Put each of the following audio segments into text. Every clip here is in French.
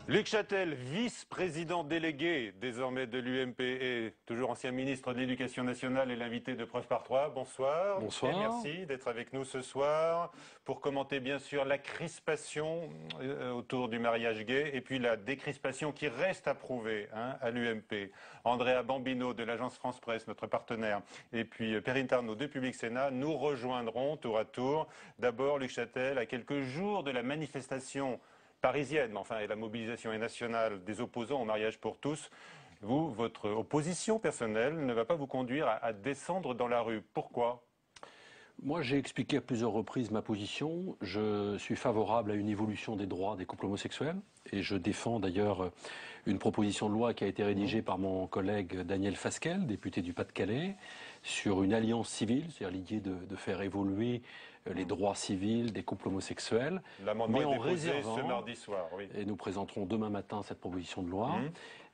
Luc Châtel, vice-président délégué désormais de l'UMP et toujours ancien ministre de l'Éducation nationale et l'invité de Preuve par Trois. Bonsoir. Bonsoir. Et merci d'être avec nous ce soir pour commenter bien sûr la crispation autour du mariage gay et puis la décrispation qui reste à prouver à l'UMP. Andrea Bambino de l'agence France Presse, notre partenaire, et puis Perrine Tarnaud de Public Sénat nous rejoindront tour à tour. D'abord Luc Châtel, à quelques jours de la manifestation parisienne, mais enfin, et la mobilisation est nationale des opposants au mariage pour tous. Vous, votre opposition personnelle ne va pas vous conduire à descendre dans la rue. Pourquoi ? Moi, j'ai expliqué à plusieurs reprises ma position. Je suis favorable à une évolution des droits des couples homosexuels et je défends d'ailleurs une proposition de loi qui a été rédigée par mon collègue Daniel Fasquelle, député du Pas-de-Calais, sur une alliance civile, c'est-à-dire l'idée de faire évoluer les droits civils des couples homosexuels. L'amendement est déposé ce mardi soir, oui. Et nous présenterons demain matin cette proposition de loi.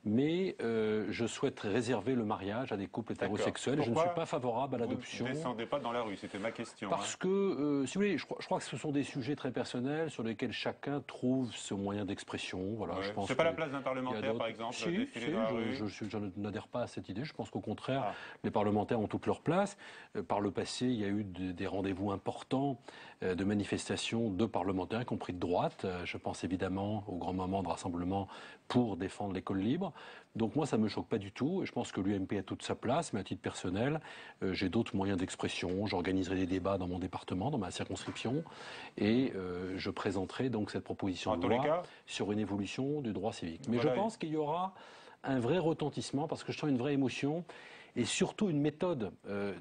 Mais je souhaite réserver le mariage à des couples hétérosexuels. Je ne suis pas favorable à l'adoption. Vous ne descendez pas dans la rue, c'était ma question. Parce que, si vous voulez, je crois que ce sont des sujets très personnels sur lesquels chacun trouve ce moyen d'expression. Voilà, je pense. C'est pas la place d'un parlementaire, par exemple, défiler dans la rue. Je n'adhère pas à cette idée. Je pense qu'au contraire, les parlementaires ont toute leur place. Par le passé, il y a eu des rendez-vous importants de manifestations de parlementaires, y compris de droite. Je pense évidemment au grand moment de rassemblement pour défendre l'école libre. Donc moi, ça me choque pas du tout. Et je pense que l'UMP a toute sa place, mais à titre personnel, j'ai d'autres moyens d'expression. J'organiserai des débats dans mon département, dans ma circonscription, et je présenterai donc cette proposition de loi sur une évolution du droit civique. Mais je pense qu'il y aura un vrai retentissement, parce que je sens une vraie émotion, et surtout une méthode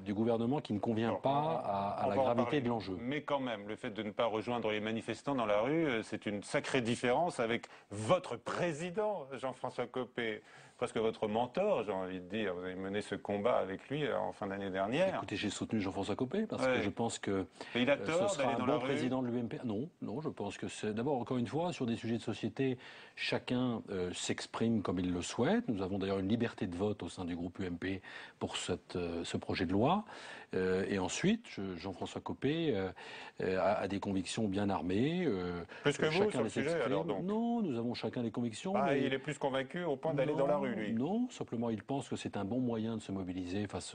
du gouvernement qui ne convient pas à la gravité de l'enjeu. Mais quand même, le fait de ne pas rejoindre les manifestants dans la rue, c'est une sacrée différence avec votre président, Jean-François Copé, presque votre mentor, j'ai envie de dire. Vous avez mené ce combat avec lui en fin d'année dernière. Écoutez, j'ai soutenu Jean-François Copé parce que je pense que il a tort ce sera un bon président de l'UMP. Non, je pense que c'est d'abord, encore une fois, sur des sujets de société, chacun s'exprime comme il le souhaite. Nous avons d'ailleurs une liberté de vote au sein du groupe UMP pour ce projet de loi. Et ensuite, Jean-François Copé a des convictions bien armées. Plus que vous sur le sujet, alors donc. Non, nous avons chacun des convictions. Mais il est plus convaincu au point d'aller dans la rue, lui. Non, simplement il pense que c'est un bon moyen de se mobiliser face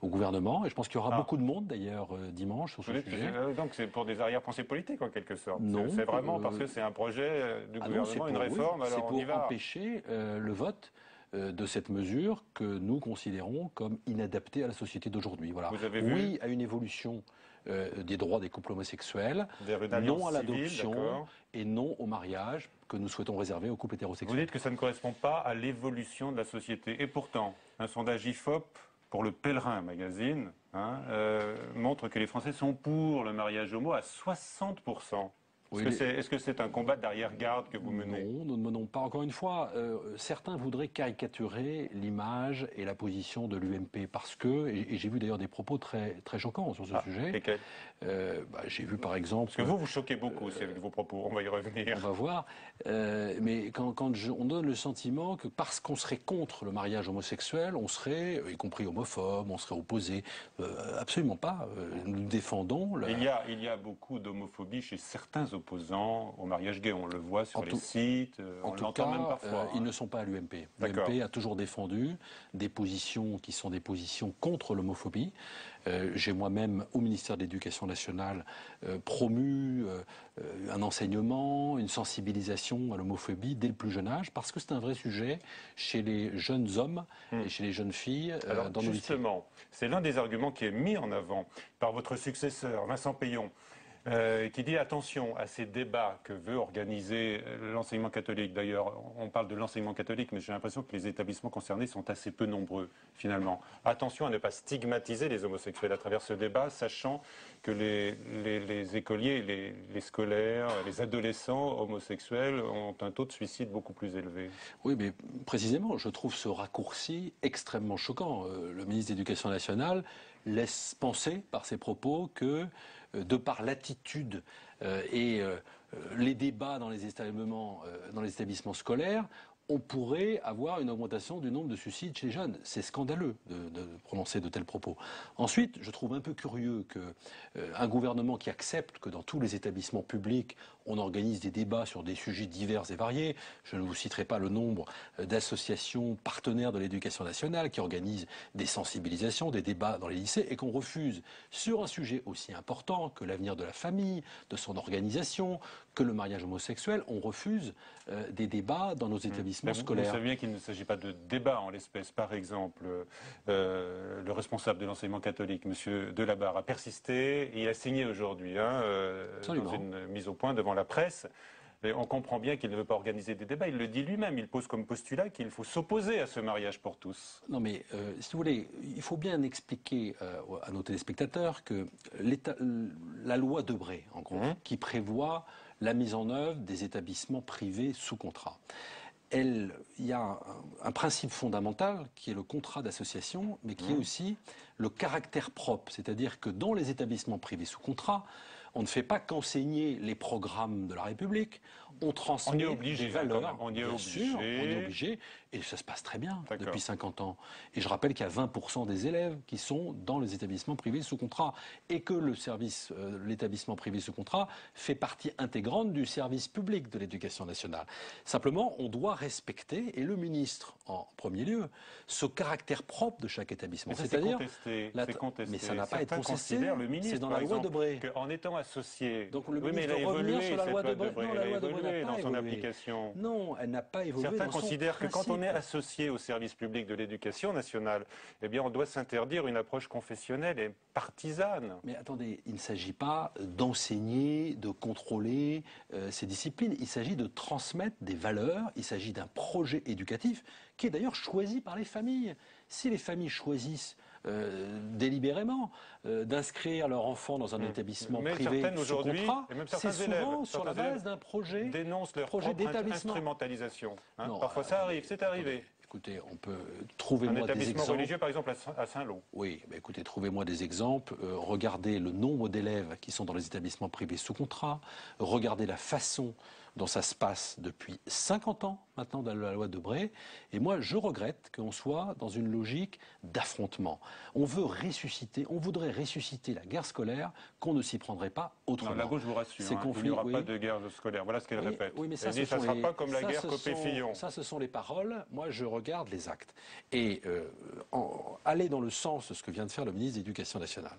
au gouvernement. Et je pense qu'il y aura beaucoup de monde d'ailleurs dimanche sur ce sujet. Donc c'est pour des arrière-pensées politiques en quelque sorte. Non. C'est vraiment parce que c'est un projet du gouvernement, une réforme. C'est pour empêcher le vote de cette mesure que nous considérons comme inadaptée à la société d'aujourd'hui. Voilà. Oui à une évolution des droits des couples homosexuels, non à l'adoption et non au mariage que nous souhaitons réserver aux couples hétérosexuels. Vous dites que ça ne correspond pas à l'évolution de la société. Et pourtant, un sondage IFOP pour le Pèlerin magazine montre que les Français sont pour le mariage homo à 60%. Est-ce que c'est un combat d'arrière-garde que vous menez? Non, nous ne menons pas. Encore une fois, certains voudraient caricaturer l'image et la position de l'UMP parce que, et j'ai vu d'ailleurs des propos très, très choquants sur ce sujet. Lesquels? J'ai vu par exemple... Parce que vous choquez beaucoup avec vos propos, on va y revenir. On va voir. Mais quand on donne le sentiment que parce qu'on serait contre le mariage homosexuel, on serait, y compris homophobe, on serait opposé. Absolument pas. Nous défendons... Il y a beaucoup d'homophobie chez certains opposants au mariage gay. On le voit sur les sites, on l'entend même parfois. Ils ne sont pas à l'UMP. L'UMP a toujours défendu des positions qui sont des positions contre l'homophobie. J'ai moi-même, au ministère de l'Éducation nationale, promu un enseignement, une sensibilisation à l'homophobie dès le plus jeune âge, parce que c'est un vrai sujet chez les jeunes hommes et chez les jeunes filles dans nos lycées. Justement, c'est l'un des arguments qui est mis en avant par votre successeur, Vincent Peillon, qui dit attention à ces débats que veut organiser l'enseignement catholique. D'ailleurs, on parle de l'enseignement catholique, mais j'ai l'impression que les établissements concernés sont assez peu nombreux, finalement. Attention à ne pas stigmatiser les homosexuels à travers ce débat, sachant que les écoliers, les scolaires, les adolescents homosexuels ont un taux de suicide beaucoup plus élevé. Oui, mais précisément, je trouve ce raccourci extrêmement choquant. Le ministre de l'Éducation nationale laisse penser par ses propos que, de par l'attitude et les débats dans les établissements scolaires, on pourrait avoir une augmentation du nombre de suicides chez les jeunes. C'est scandaleux de prononcer de tels propos. Ensuite, je trouve un peu curieux qu'un gouvernement qui accepte que dans tous les établissements publics, on organise des débats sur des sujets divers et variés. Je ne vous citerai pas le nombre d'associations partenaires de l'éducation nationale qui organisent des sensibilisations, des débats dans les lycées, et qu'on refuse sur un sujet aussi important que l'avenir de la famille, de son organisation, que le mariage homosexuel, on refuse des débats dans nos établissements scolaires. Vous savez bien qu'il ne s'agit pas de débat en l'espèce. Par exemple, le responsable de l'enseignement catholique, M. Delabarre, a persisté et il a signé aujourd'hui dans une mise au point devant la presse. Et on comprend bien qu'il ne veut pas organiser des débats. Il le dit lui-même. Il pose comme postulat qu'il faut s'opposer à ce mariage pour tous. Non, mais si vous voulez, il faut bien expliquer à nos téléspectateurs que la loi Debré, en gros, qui prévoit la mise en œuvre des établissements privés sous contrat. Il y a un principe fondamental qui est le contrat d'association, mais qui est aussi le caractère propre. C'est-à-dire que dans les établissements privés sous contrat, on ne fait pas qu'enseigner les programmes de la République, on transmet des valeurs. On y est obligé. On est obligé, et ça se passe très bien depuis 50 ans. Et je rappelle qu'il y a 20% des élèves qui sont dans les établissements privés sous contrat, et que l'établissement privé sous contrat fait partie intégrante du service public de l'éducation nationale. Simplement, on doit respecter, et le ministre en premier lieu, ce caractère propre de chaque établissement. C'est-à-dire, mais ça n'a pas été contesté. C'est dans la loi Debré. En étant associé. Donc le ministre doit revenir sur la loi Debré. Non, la loi Debré n'a pas dans son évolué. application. Non, elle n'a pas évolué. Certains considèrent que quand on est associé au service public de l'éducation nationale, eh bien, on doit s'interdire une approche confessionnelle et partisane. Mais attendez, il ne s'agit pas d'enseigner, de contrôler ces disciplines. Il s'agit de transmettre des valeurs. Il s'agit d'un projet éducatif qui est d'ailleurs choisi par les familles. Si les familles choisissent délibérément d'inscrire leur enfant dans un établissement privé sous contrat, c'est souvent sur la base d'un projet dénoncent leur propre instrumentalisation. Parfois ça arrive, c'est arrivé. Écoutez, on peut trouver-moi des exemples. Un établissement religieux, par exemple, à Saint-Lô. Oui, mais écoutez, trouvez-moi des exemples. Regardez le nombre d'élèves qui sont dans les établissements privés sous contrat. Regardez la façon dont ça se passe depuis 50 ans maintenant dans la loi Debré. Et moi, je regrette qu'on soit dans une logique d'affrontement. On voudrait ressusciter la guerre scolaire, qu'on ne s'y prendrait pas autrement. Non, la gauche vous rassure, il n'y aura pas de guerre scolaire. Voilà ce qu'elle répète. Oui, mais ça, elle dit, ça ne sera pas comme la guerre Copé-Fillon. Ça, ce sont les paroles. Moi, je regarde les actes. Et aller dans le sens de ce que vient de faire le ministre de l'Éducation nationale.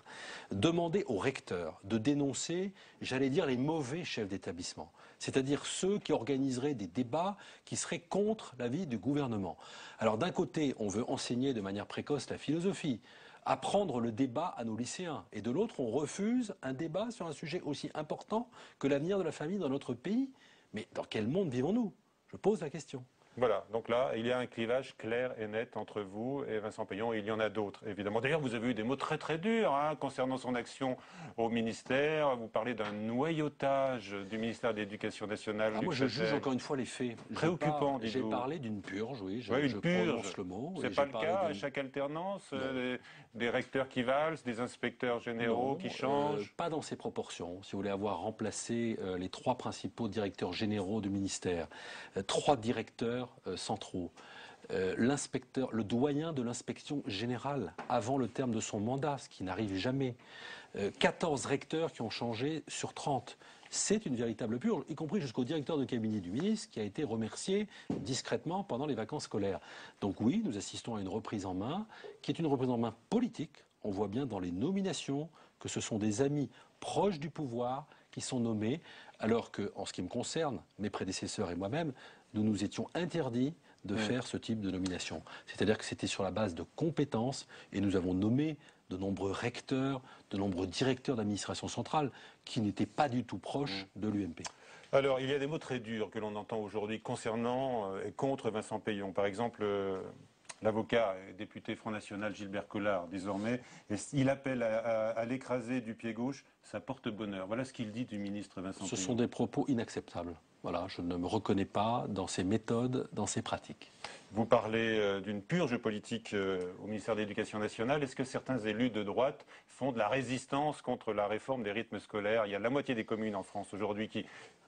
Demander aux recteurs de dénoncer, j'allais dire, les mauvais chefs d'établissement. C'est-à-dire ceux qui organiseraient des débats qui seraient contre l'avis du gouvernement. Alors d'un côté, on veut enseigner de manière précoce la philosophie, apprendre le débat à nos lycéens. Et de l'autre, on refuse un débat sur un sujet aussi important que l'avenir de la famille dans notre pays. Mais dans quel monde vivons-nous? Je pose la question. Voilà, donc là, il y a un clivage clair et net entre vous et Vincent Peillon, et il y en a d'autres, évidemment. D'ailleurs, vous avez eu des mots très très durs concernant son action au ministère. Vous parlez d'un noyautage du ministère de l'Éducation nationale. Moi, je juge encore une fois les faits. Préoccupant, dites-vous. J'ai parlé d'une purge, oui, je prononce le mot. C'est pas le cas à chaque alternance, des recteurs qui valsent, des inspecteurs généraux qui changent. Pas dans ces proportions. Si vous voulez avoir remplacé les 3 principaux directeurs généraux du ministère, 3 directeurs centraux, l'inspecteur, le doyen de l'inspection générale avant le terme de son mandat, ce qui n'arrive jamais, 14 recteurs qui ont changé sur 30. C'est une véritable purge, y compris jusqu'au directeur de cabinet du ministre qui a été remercié discrètement pendant les vacances scolaires. Donc oui, nous assistons à une reprise en main qui est une reprise en main politique. On voit bien dans les nominations que ce sont des amis proches du pouvoir qui sont nommés, alors que, en ce qui me concerne, mes prédécesseurs et moi-même, nous nous étions interdits de faire ce type de nomination. C'est-à-dire que c'était sur la base de compétences, et nous avons nommé de nombreux recteurs, de nombreux directeurs d'administration centrale qui n'étaient pas du tout proches de l'UMP. Alors, il y a des mots très durs que l'on entend aujourd'hui concernant et contre Vincent Peillon. Par exemple, l'avocat et député Front National Gilbert Collard, désormais, il appelle à l'écraser du pied gauche sa porte-bonheur. Voilà ce qu'il dit du ministre Vincent Peillon. Ce sont des propos inacceptables. Voilà, je ne me reconnais pas dans ces méthodes, dans ces pratiques. Vous parlez d'une purge politique au ministère de l'Éducation nationale. Est-ce que certains élus de droite font de la résistance contre la réforme des rythmes scolaires? Il y a la moitié des communes en France aujourd'hui qui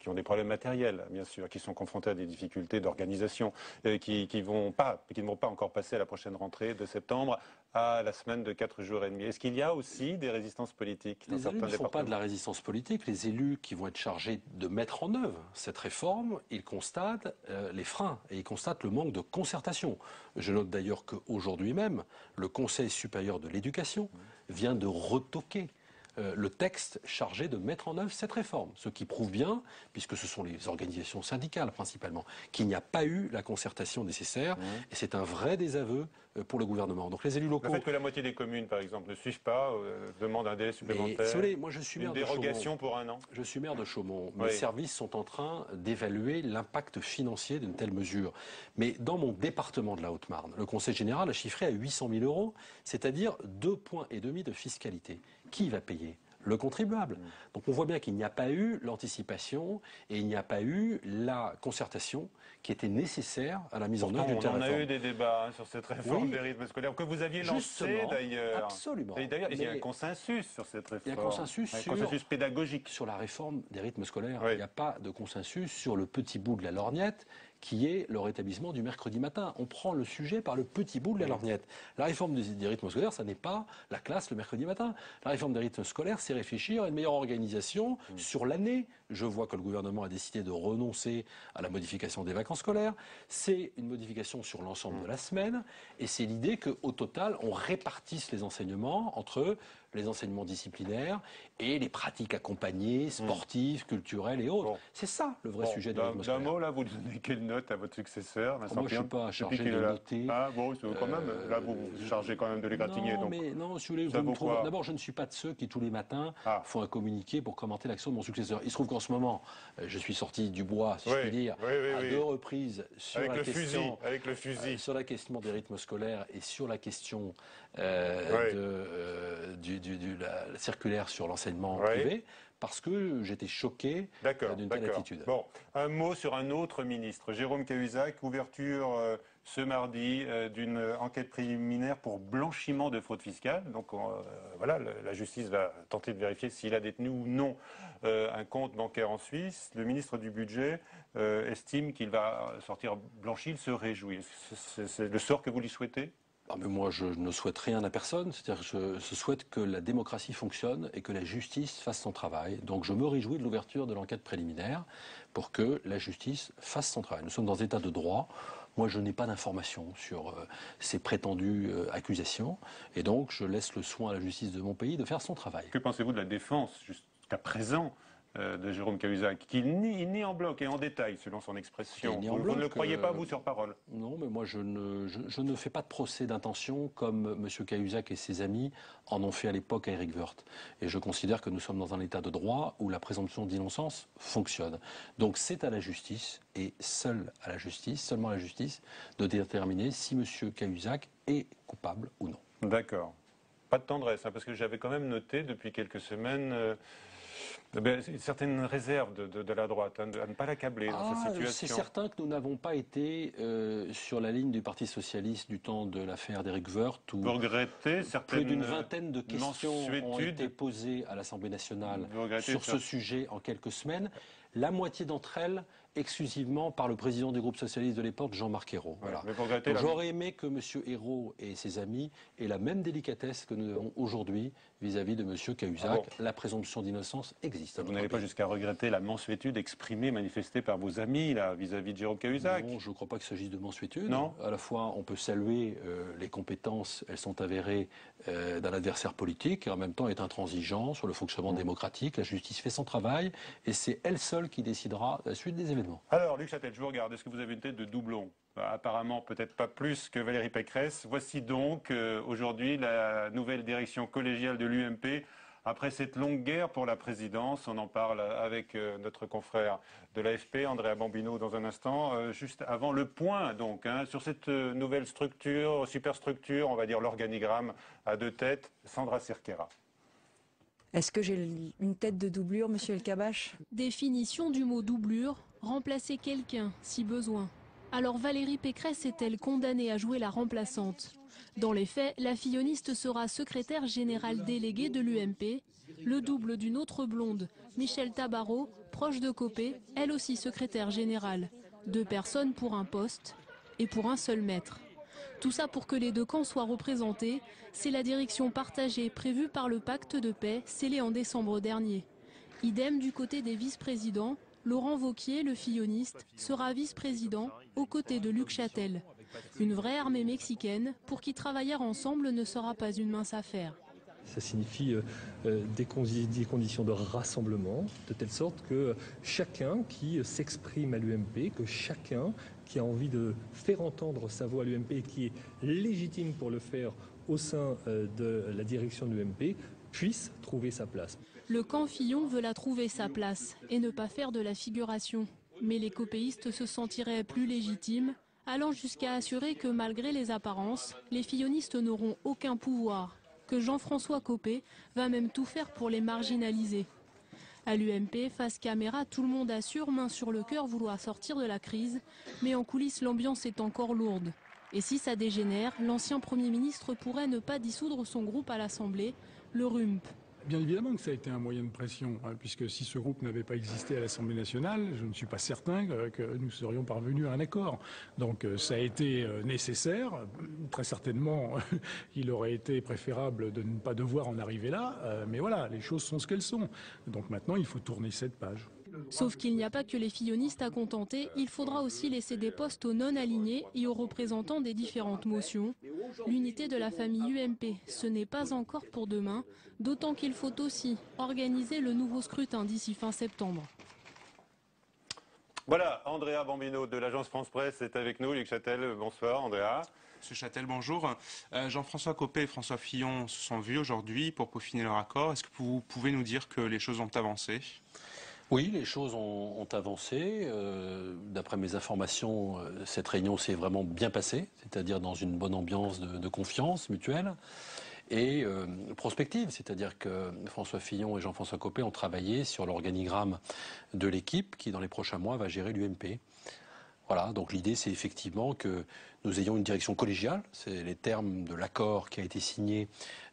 ont des problèmes matériels, bien sûr, qui sont confrontés à des difficultés d'organisation, qui ne vont pas encore passer à la prochaine rentrée de septembre à la semaine de 4 jours et demi. Est-ce qu'il y a aussi des résistances politiques dans Les élus certains ne font départements? pas de la résistance politique. Les élus qui vont être chargés de mettre en œuvre cette réforme, ils constatent les freins et ils constatent le manque de concertation. Je note d'ailleurs qu'aujourd'hui même, le Conseil supérieur de l'éducation vient de retoquer le texte chargé de mettre en œuvre cette réforme. Ce qui prouve bien, puisque ce sont les organisations syndicales principalement, qu'il n'y a pas eu la concertation nécessaire. Et c'est un vrai désaveu pour le gouvernement. Donc les élus locaux... Le fait que la moitié des communes, par exemple, ne suivent pas, demandent un délai supplémentaire, moi, je suis maire une dérogation pour un an. Je suis maire de Chaumont. Oui. Mes services sont en train d'évaluer l'impact financier d'une telle mesure. Mais dans mon département de la Haute-Marne, le Conseil général a chiffré à 800 000 €, c'est-à-dire 2,5 points de fiscalité. Qui va payer ? Le contribuable. Donc on voit bien qu'il n'y a pas eu l'anticipation et il n'y a pas eu la concertation qui était nécessaire à la mise en œuvre d'une telle réforme. On a eu des débats sur cette réforme des rythmes scolaires que vous aviez lancé d'ailleurs. Absolument. Et d'ailleurs, il y a un consensus sur cette réforme. Il y a un consensus pédagogique. Sur la réforme des rythmes scolaires. Oui. Il n'y a pas de consensus sur le petit bout de la lorgnette qui est le rétablissement du mercredi matin. On prend le sujet par le petit bout de la lorgnette. La réforme des rythmes scolaires, ça n'est pas la classe le mercredi matin. La réforme des rythmes scolaires, c'est réfléchir à une meilleure organisation sur l'année. Je vois que le gouvernement a décidé de renoncer à la modification des vacances scolaires. C'est une modification sur l'ensemble de la semaine. Et c'est l'idée qu'au total, on répartisse les enseignements entre les enseignements disciplinaires et les pratiques accompagnées, sportives, culturelles et autres. Bon. C'est ça le vrai sujet de rythme scolaire. D'un mot, là, vous donnez quelle note à votre successeur, Vincent Moi, je ne suis pas chargé de noter. Ah bon, quand même. Là, vous vous chargez quand même de l'égratigner. Non, mais non, si vous voulez, d'abord, je ne suis pas de ceux qui, tous les matins, font un communiqué pour commenter l'action de mon successeur. Il se trouve qu'en ce moment, je suis sorti du bois, si je puis dire, à 2 reprises sur avec le fusil. Sur la question des rythmes scolaires et sur la question la circulaire sur l'enseignement privé, parce que j'étais choqué d'une telle attitude. Bon, un mot sur un autre ministre, Jérôme Cahuzac, ouverture ce mardi d'une enquête préliminaire pour blanchiment de fraude fiscale. Donc voilà, la justice va tenter de vérifier s'il a détenu ou non un compte bancaire en Suisse. Le ministre du Budget estime qu'il va sortir blanchi, il se réjouit. C'est le sort que vous lui souhaitez ? Mais moi, je ne souhaite rien à personne. C'est-à-dire que je souhaite que la démocratie fonctionne et que la justice fasse son travail. Donc je me réjouis de l'ouverture de l'enquête préliminaire pour que la justice fasse son travail. Nous sommes dans un état de droit. Moi, je n'ai pas d'informations sur ces prétendues accusations. Et donc, je laisse le soin à la justice de mon pays de faire son travail. Que pensez-vous de la défense jusqu'à présent de Jérôme Cahuzac, qui nie en bloc et en détail, selon son expression. Vous ne le croyez pas, vous, sur parole? Non, mais moi, je ne fais pas de procès d'intention comme M. Cahuzac et ses amis en ont fait à l'époque à Éric Woerth. Et je considère que nous sommes dans un état de droit où la présomption d'innocence fonctionne. Donc c'est à la justice, et seulement à la justice, de déterminer si M. Cahuzac est coupable ou non. D'accord. Pas de tendresse, parce que j'avais quand même noté depuis quelques semaines... une certaine réserve de la droite, à ne pas l'accabler dans cette situation. C'est certain que nous n'avons pas été sur la ligne du Parti socialiste du temps de l'affaire d'Éric Woerth, où plus d'une vingtaine de questions ont été posées à l'Assemblée nationale sur ce sujet en quelques semaines. La moitié d'entre elles exclusivement par le président du groupe socialiste de l'époque, Jean-Marc Ayrault. Voilà. J'aurais aimé que M. Ayrault et ses amis aient la même délicatesse que nous avons aujourd'hui vis-à-vis de M. Cahuzac. La présomption d'innocence existe. Vous n'allez pas jusqu'à regretter la mansuétude exprimée, manifestée par vos amis vis-à-vis de Jérôme Cahuzac? Non, je ne crois pas qu'il s'agisse de mansuétude. Non. À la fois, on peut saluer les compétences, elles sont avérées d'un adversaire politique, et en même temps est intransigeant sur le fonctionnement démocratique. La justice fait son travail, et c'est elle seule qui décidera de la suite des événements. Alors, Luc Châtel, je vous regarde. Est-ce que vous avez une tête de doublon? Apparemment, peut-être pas plus que Valérie Pécresse. Voici donc aujourd'hui la nouvelle direction collégiale de l'UMP. Après cette longue guerre pour la présidence, on en parle avec notre confrère de l'AFP, Andrea Bambino, dans un instant. Juste avant le point, donc, sur cette nouvelle structure, superstructure, on va dire l'organigramme à deux têtes, Sandra Cerqueira. Est-ce que j'ai une tête de doublure, monsieur El Kabbach? Définition du mot doublure. remplacer quelqu'un si besoin. Alors Valérie Pécresse est-elle condamnée à jouer la remplaçante? Dans les faits, la filloniste sera secrétaire générale déléguée de l'UMP, le double d'une autre blonde, Michèle Tabarot, proche de Copé, elle aussi secrétaire générale. 2 personnes pour un poste et pour un seul maître. Tout ça pour que les 2 camps soient représentés, c'est la direction partagée prévue par le pacte de paix scellé en décembre dernier. Idem du côté des vice-présidents, Laurent Wauquiez, le filloniste, sera vice-président aux côtés de Luc Châtel. Une vraie armée mexicaine pour qui travailler ensemble ne sera pas une mince affaire. Ça signifie des conditions de rassemblement, de telle sorte que chacun qui s'exprime à l'UMP, que chacun qui a envie de faire entendre sa voix à l'UMP et qui est légitime pour le faire au sein de la direction de l'UMP, puisse trouver sa place. Le camp Fillon veut la trouver sa place et ne pas faire de la figuration. Mais les copéistes se sentiraient plus légitimes, allant jusqu'à assurer que malgré les apparences, les fillonistes n'auront aucun pouvoir, que Jean-François Copé va même tout faire pour les marginaliser. À l'UMP, face caméra, tout le monde assure, main sur le cœur, vouloir sortir de la crise, mais en coulisses, l'ambiance est encore lourde. Et si ça dégénère, l'ancien Premier ministre pourrait ne pas dissoudre son groupe à l'Assemblée, le RUMP. Bien évidemment que ça a été un moyen de pression, puisque si ce groupe n'avait pas existé à l'Assemblée nationale, je ne suis pas certain que nous serions parvenus à un accord. Donc ça a été nécessaire. Très certainement, il aurait été préférable de ne pas devoir en arriver là. Mais voilà, les choses sont ce qu'elles sont. Donc maintenant, il faut tourner cette page. Sauf qu'il n'y a pas que les fillonistes à contenter, il faudra aussi laisser des postes aux non-alignés et aux représentants des différentes motions. L'unité de la famille UMP, ce n'est pas encore pour demain, d'autant qu'il faut aussi organiser le nouveau scrutin d'ici fin septembre. Voilà, Andrea Bambino de l'agence France Presse est avec nous. Luc Châtel, bonsoir Andrea. Monsieur Châtel, bonjour. Jean-François Copé et François Fillon se sont vus aujourd'hui pour peaufiner leur accord. Est-ce que vous pouvez nous dire que les choses ont avancé ? Oui, les choses ont avancé. D'après mes informations, cette réunion s'est vraiment bien passée, c'est-à-dire dans une bonne ambiance de confiance mutuelle et prospective, c'est-à-dire que François Fillon et Jean-François Copé ont travaillé sur l'organigramme de l'équipe qui, dans les prochains mois, va gérer l'UMP. Voilà, donc l'idée, c'est effectivement que nous ayons une direction collégiale, c'est les termes de l'accord qui a été signé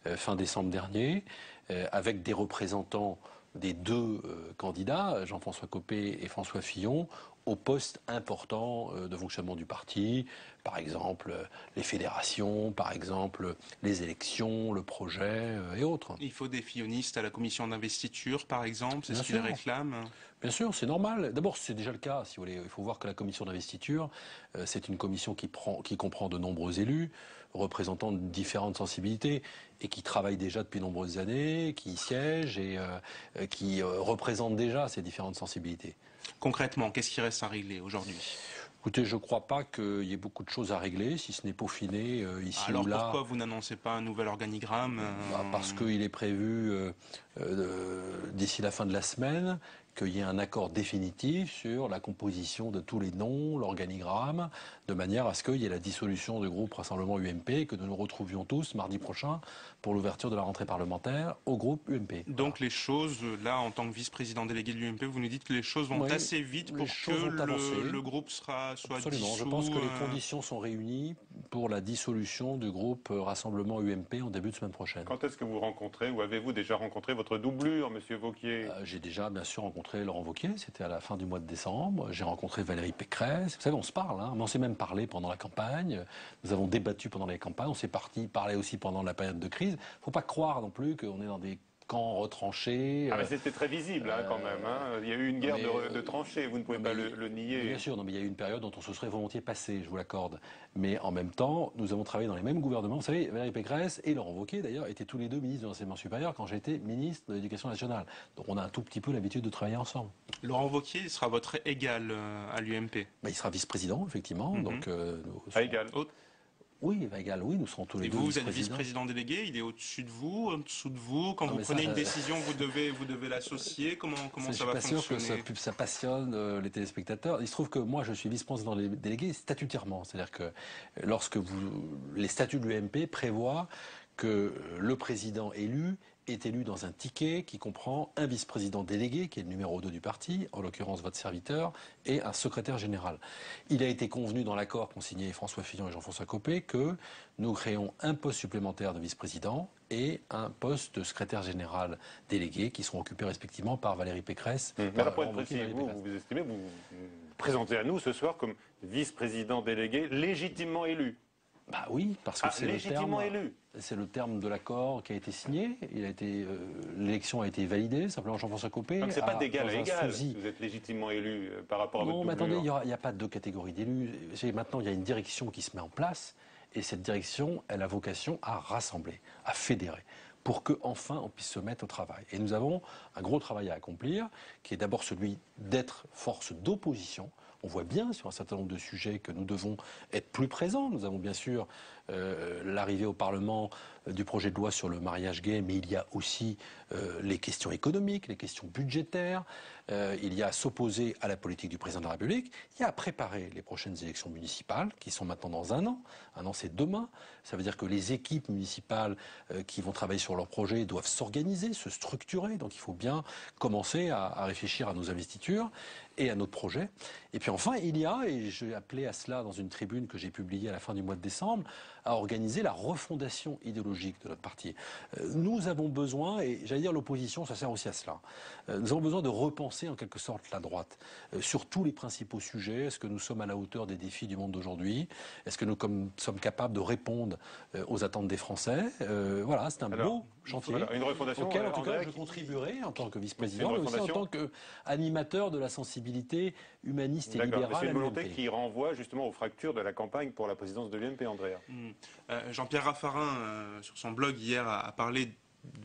fin décembre dernier, avec des représentants des 2 candidats, Jean-François Copé et François Fillon, aux postes importants de fonctionnement du parti, par exemple les fédérations, par exemple les élections, le projet et autres. Il faut des fillonistes à la commission d'investiture, par exemple, c'est ce qu'ils réclament. Bien sûr, c'est normal. D'abord, c'est déjà le cas, si vous voulez. Il faut voir que la commission d'investiture, c'est une commission qui comprend de nombreux élus, représentant différentes sensibilités et qui travaillent déjà depuis de nombreuses années, qui y siègent et qui représentent déjà ces différentes sensibilités. Concrètement, qu'est-ce qui reste à régler aujourd'hui ? Écoutez, je ne crois pas qu'il y ait beaucoup de choses à régler, si ce n'est peaufiné ici ou là. Alors pourquoi vous n'annoncez pas un nouvel organigramme ? Parce qu'il est prévu d'ici la fin de la semaine qu'il y ait un accord définitif sur la composition de tous les noms, l'organigramme, de manière à ce qu'il y ait la dissolution du groupe Rassemblement UMP et que nous nous retrouvions tous mardi prochain pour l'ouverture de la rentrée parlementaire au groupe UMP. Donc les choses, là, en tant que vice-président délégué de l'UMP, vous nous dites que les choses vont assez vite pour que le groupe soit Absolument. dissous. Je pense que les conditions sont réunies pour la dissolution du groupe Rassemblement UMP en début de semaine prochaine. Quand est-ce que vous rencontrez ou avez-vous déjà rencontré votre doublure, monsieur Wauquiez ? J'ai déjà, bien sûr, rencontré Laurent Wauquiez, c'était à la fin du mois de décembre. J'ai rencontré Valérie Pécresse. Vous savez, on se parle, mais on s'est même parlé pendant la campagne. Nous avons débattu pendant les campagnes. On s'est parlé aussi pendant la période de crise. Il ne faut pas croire non plus qu'on est dans des camps retranchés. Ah mais c'était très visible quand même. Il y a eu une guerre de tranchées, vous ne pouvez pas le nier. Bien sûr, mais il y a eu une période dont on se serait volontiers passé, je vous l'accorde. Mais en même temps, nous avons travaillé dans les mêmes gouvernements. Vous savez, Valérie Pécresse et Laurent Wauquiez, d'ailleurs, étaient tous les 2 ministres de l'enseignement supérieur quand j'étais ministre de l'Éducation nationale. Donc on a un tout petit peu l'habitude de travailler ensemble. Laurent Wauquiez sera votre égal à l'UMP. Il sera vice-président, effectivement. Donc, égal. Oui, égal, oui, nous serons tous les 2 Et vous êtes vice-président délégué, il est au-dessus de vous, en dessous de vous. Quand vous prenez une décision, vous devez l'associer. Comment ça va fonctionner ? Je ne suis pas sûr que ça passionne les téléspectateurs. Il se trouve que moi, je suis vice-président délégué statutairement. C'est-à-dire que lorsque les statuts de l'UMP prévoient que le président élu est élu dans un ticket qui comprend un vice-président délégué, qui est le numéro 2 du parti, en l'occurrence votre serviteur, et un secrétaire général. Il a été convenu dans l'accord qu'ont signé François Fillon et Jean-François Copé que nous créons un poste supplémentaire de vice-président et un poste de secrétaire général délégué qui seront occupés respectivement par Valérie Pécresse. Mais alors pour être précis, vous estimez, vous présentez à nous ce soir comme vice-président délégué légitimement élu. Bah oui, parce que c'est le terme de l'accord qui a été signé. L'élection a été validée. Simplement, Jean-François Copé. Donc c'est pas d'égal à égal. Vous êtes légitimement élu par rapport à votre doublure. Non, mais attendez, il n'y a pas deux catégories d'élus. Maintenant, il y a une direction qui se met en place, et cette direction, elle a vocation à rassembler, à fédérer, pour qu'enfin on puisse se mettre au travail. Et nous avons un gros travail à accomplir, qui est d'abord celui d'être force d'opposition. On voit bien sur un certain nombre de sujets que nous devons être plus présents. Nous avons bien sûr l'arrivée au Parlement du projet de loi sur le mariage gay, mais il y a aussi les questions économiques, les questions budgétaires, il y a à s'opposer à la politique du président de la République, il y a à préparer les prochaines élections municipales, qui sont maintenant dans un an c'est demain, ça veut dire que les équipes municipales qui vont travailler sur leur projet doivent s'organiser, se structurer, donc il faut bien commencer à réfléchir à nos investitures et à notre projet. Et puis enfin, il y a, et j'ai appelé à cela dans une tribune que j'ai publiée à la fin du mois de décembre, à organiser la refondation idéologique de notre parti. Nous avons besoin, et j'allais dire l'opposition, ça sert aussi à cela, nous avons besoin de repenser en quelque sorte la droite sur tous les principaux sujets. Est-ce que nous sommes à la hauteur des défis du monde d'aujourd'hui? Est-ce que nous sommes capables de répondre aux attentes des Français? Voilà, c'est un beau chantier une refondation auquel, en tout cas, je contribuerai en tant que vice-président, mais aussi en tant qu'animateur de la sensibilité humaniste et libérale. C'est une volonté qui renvoie justement aux fractures de la campagne pour la présidence de l'UMP, Andrea. Jean-Pierre Raffarin, sur son blog hier, a parlé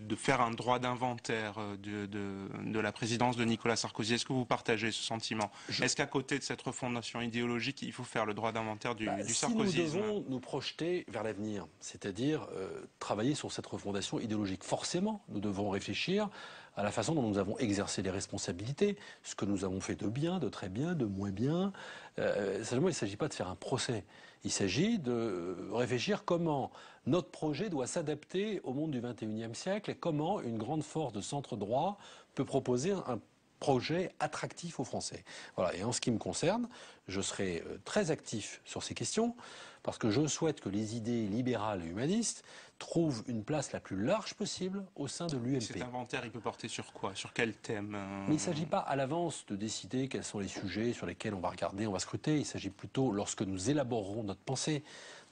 de faire un droit d'inventaire de la présidence de Nicolas Sarkozy. Est-ce que vous partagez ce sentiment? Est-ce qu'à côté de cette refondation idéologique, il faut faire le droit d'inventaire du sarkozysme? Si nous devons nous projeter vers l'avenir, c'est-à-dire travailler sur cette refondation idéologique, forcément, nous devons réfléchir à la façon dont nous avons exercé les responsabilités, ce que nous avons fait de bien, de très bien, de moins bien. Seulement, il ne s'agit pas de faire un procès. Il s'agit de réfléchir comment notre projet doit s'adapter au monde du XXIe siècle et comment une grande force de centre-droit peut proposer un projet attractif aux Français. Voilà. Et en ce qui me concerne, je serai très actif sur ces questions parce que je souhaite que les idées libérales et humanistes trouvent une place la plus large possible au sein de l'UMP. Cet inventaire, il peut porter sur quoi? Sur quel thème? Mais il ne s'agit pas à l'avance de décider quels sont les sujets sur lesquels on va regarder, on va scruter. Il s'agit plutôt, lorsque nous élaborerons notre pensée,